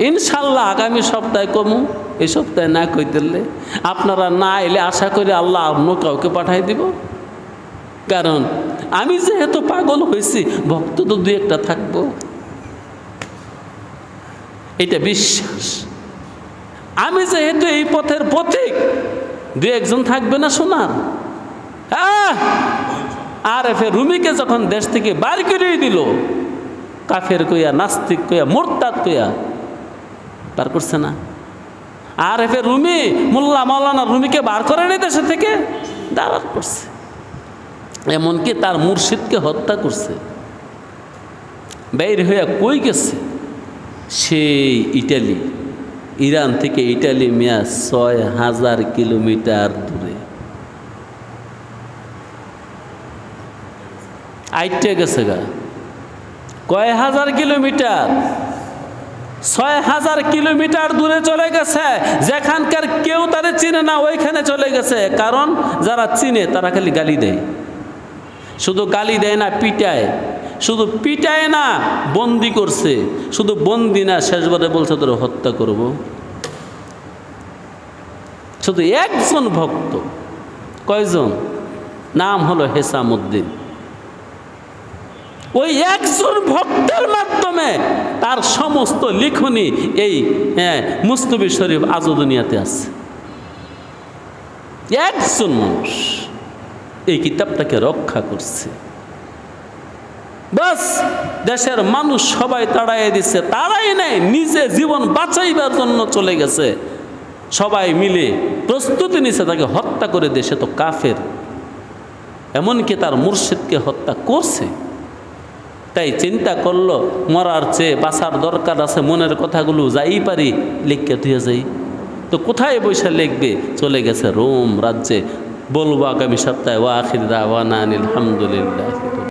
A: ইনশাল্লাহ আগামী সপ্তাহে কমু, এই সপ্তাহে না কইতেলে আপনারা না এলে আশা করি আল্লাহ অন্য কাউকে পাঠাই দিব। কারণ আমি যেহেতু পাগল হয়েছি, ভক্ত তো 2-1টা থাকবো, এটা বিশ্বাস। আমি যেহেতু এই পথের পথিক, 2-1জন থাকবে না শোনার। আর এফে রুমিকে যখন দেশ থেকে বার করে দিল, কাফের কইয়া, নাস্তিক কইয়া, মোরতাদ কইয়া বার করছে না? আর এফে রুমি, মোল্লা মাওলানা রুমিকে বার করে নি দেশে থেকে, বার করছে। এমনকি তার মুর্শিদকে হত্যা করছে। বের হইয়া কই গেছে? সেই ইটালি, ইরান থেকে ইটালি মিয়া ৬,০০০ কিলোমিটার দূরে আইটে গেছে গা। কয় হাজার কিলোমিটার? ৬,০০০ কিলোমিটার দূরে চলে গেছে, যেখানকার কেউ তারে চিনে না ওইখানে চলে গেছে। কারণ যারা চিনে তারা খালি গালি দেয়। শুধু গালি দেয় না, পিটায়। শুধু পিটায় না, বন্দি করছে। শুধু বন্দি না, শেষবারে বলছে তোর হত্যা করব। শুধু একজন ভক্ত, কয়জন? নাম হলো হেসামউদ্দিন। ওই একজন ভক্তের মাধ্যমে তার সমস্ত লিখনি এই মুস্তফি শরীফ আজও দুনিয়াতে আছে। একজন মানুষ এই কিতাবটাকে রক্ষা করছে। বাস দেশের মানুষ সবাই তাড়াইয়া দিচ্ছে, তাড়াই নাই, নিজে জীবন বাঁচাইবার জন্য চলে গেছে। সবাই মিলে প্রস্তুতি নিছে তাকে হত্যা করে দেশে, তো কাফের। এমনকি তার মুর্শিদকে হত্যা করছে। তাই চিন্তা করলো মরার চেয়ে বাঁচার দরকার আছে, মনের কথাগুলো যাই পারি লিখকে ধুয়ে যাই। তো কোথায় বৈশা লিখবে? চলে গেছে রোম রাজ্যে। বলবো আগামী সপ্তাহে। ওয়া আখির দাওয়ানা আনিল হামদুলিল্লাহ।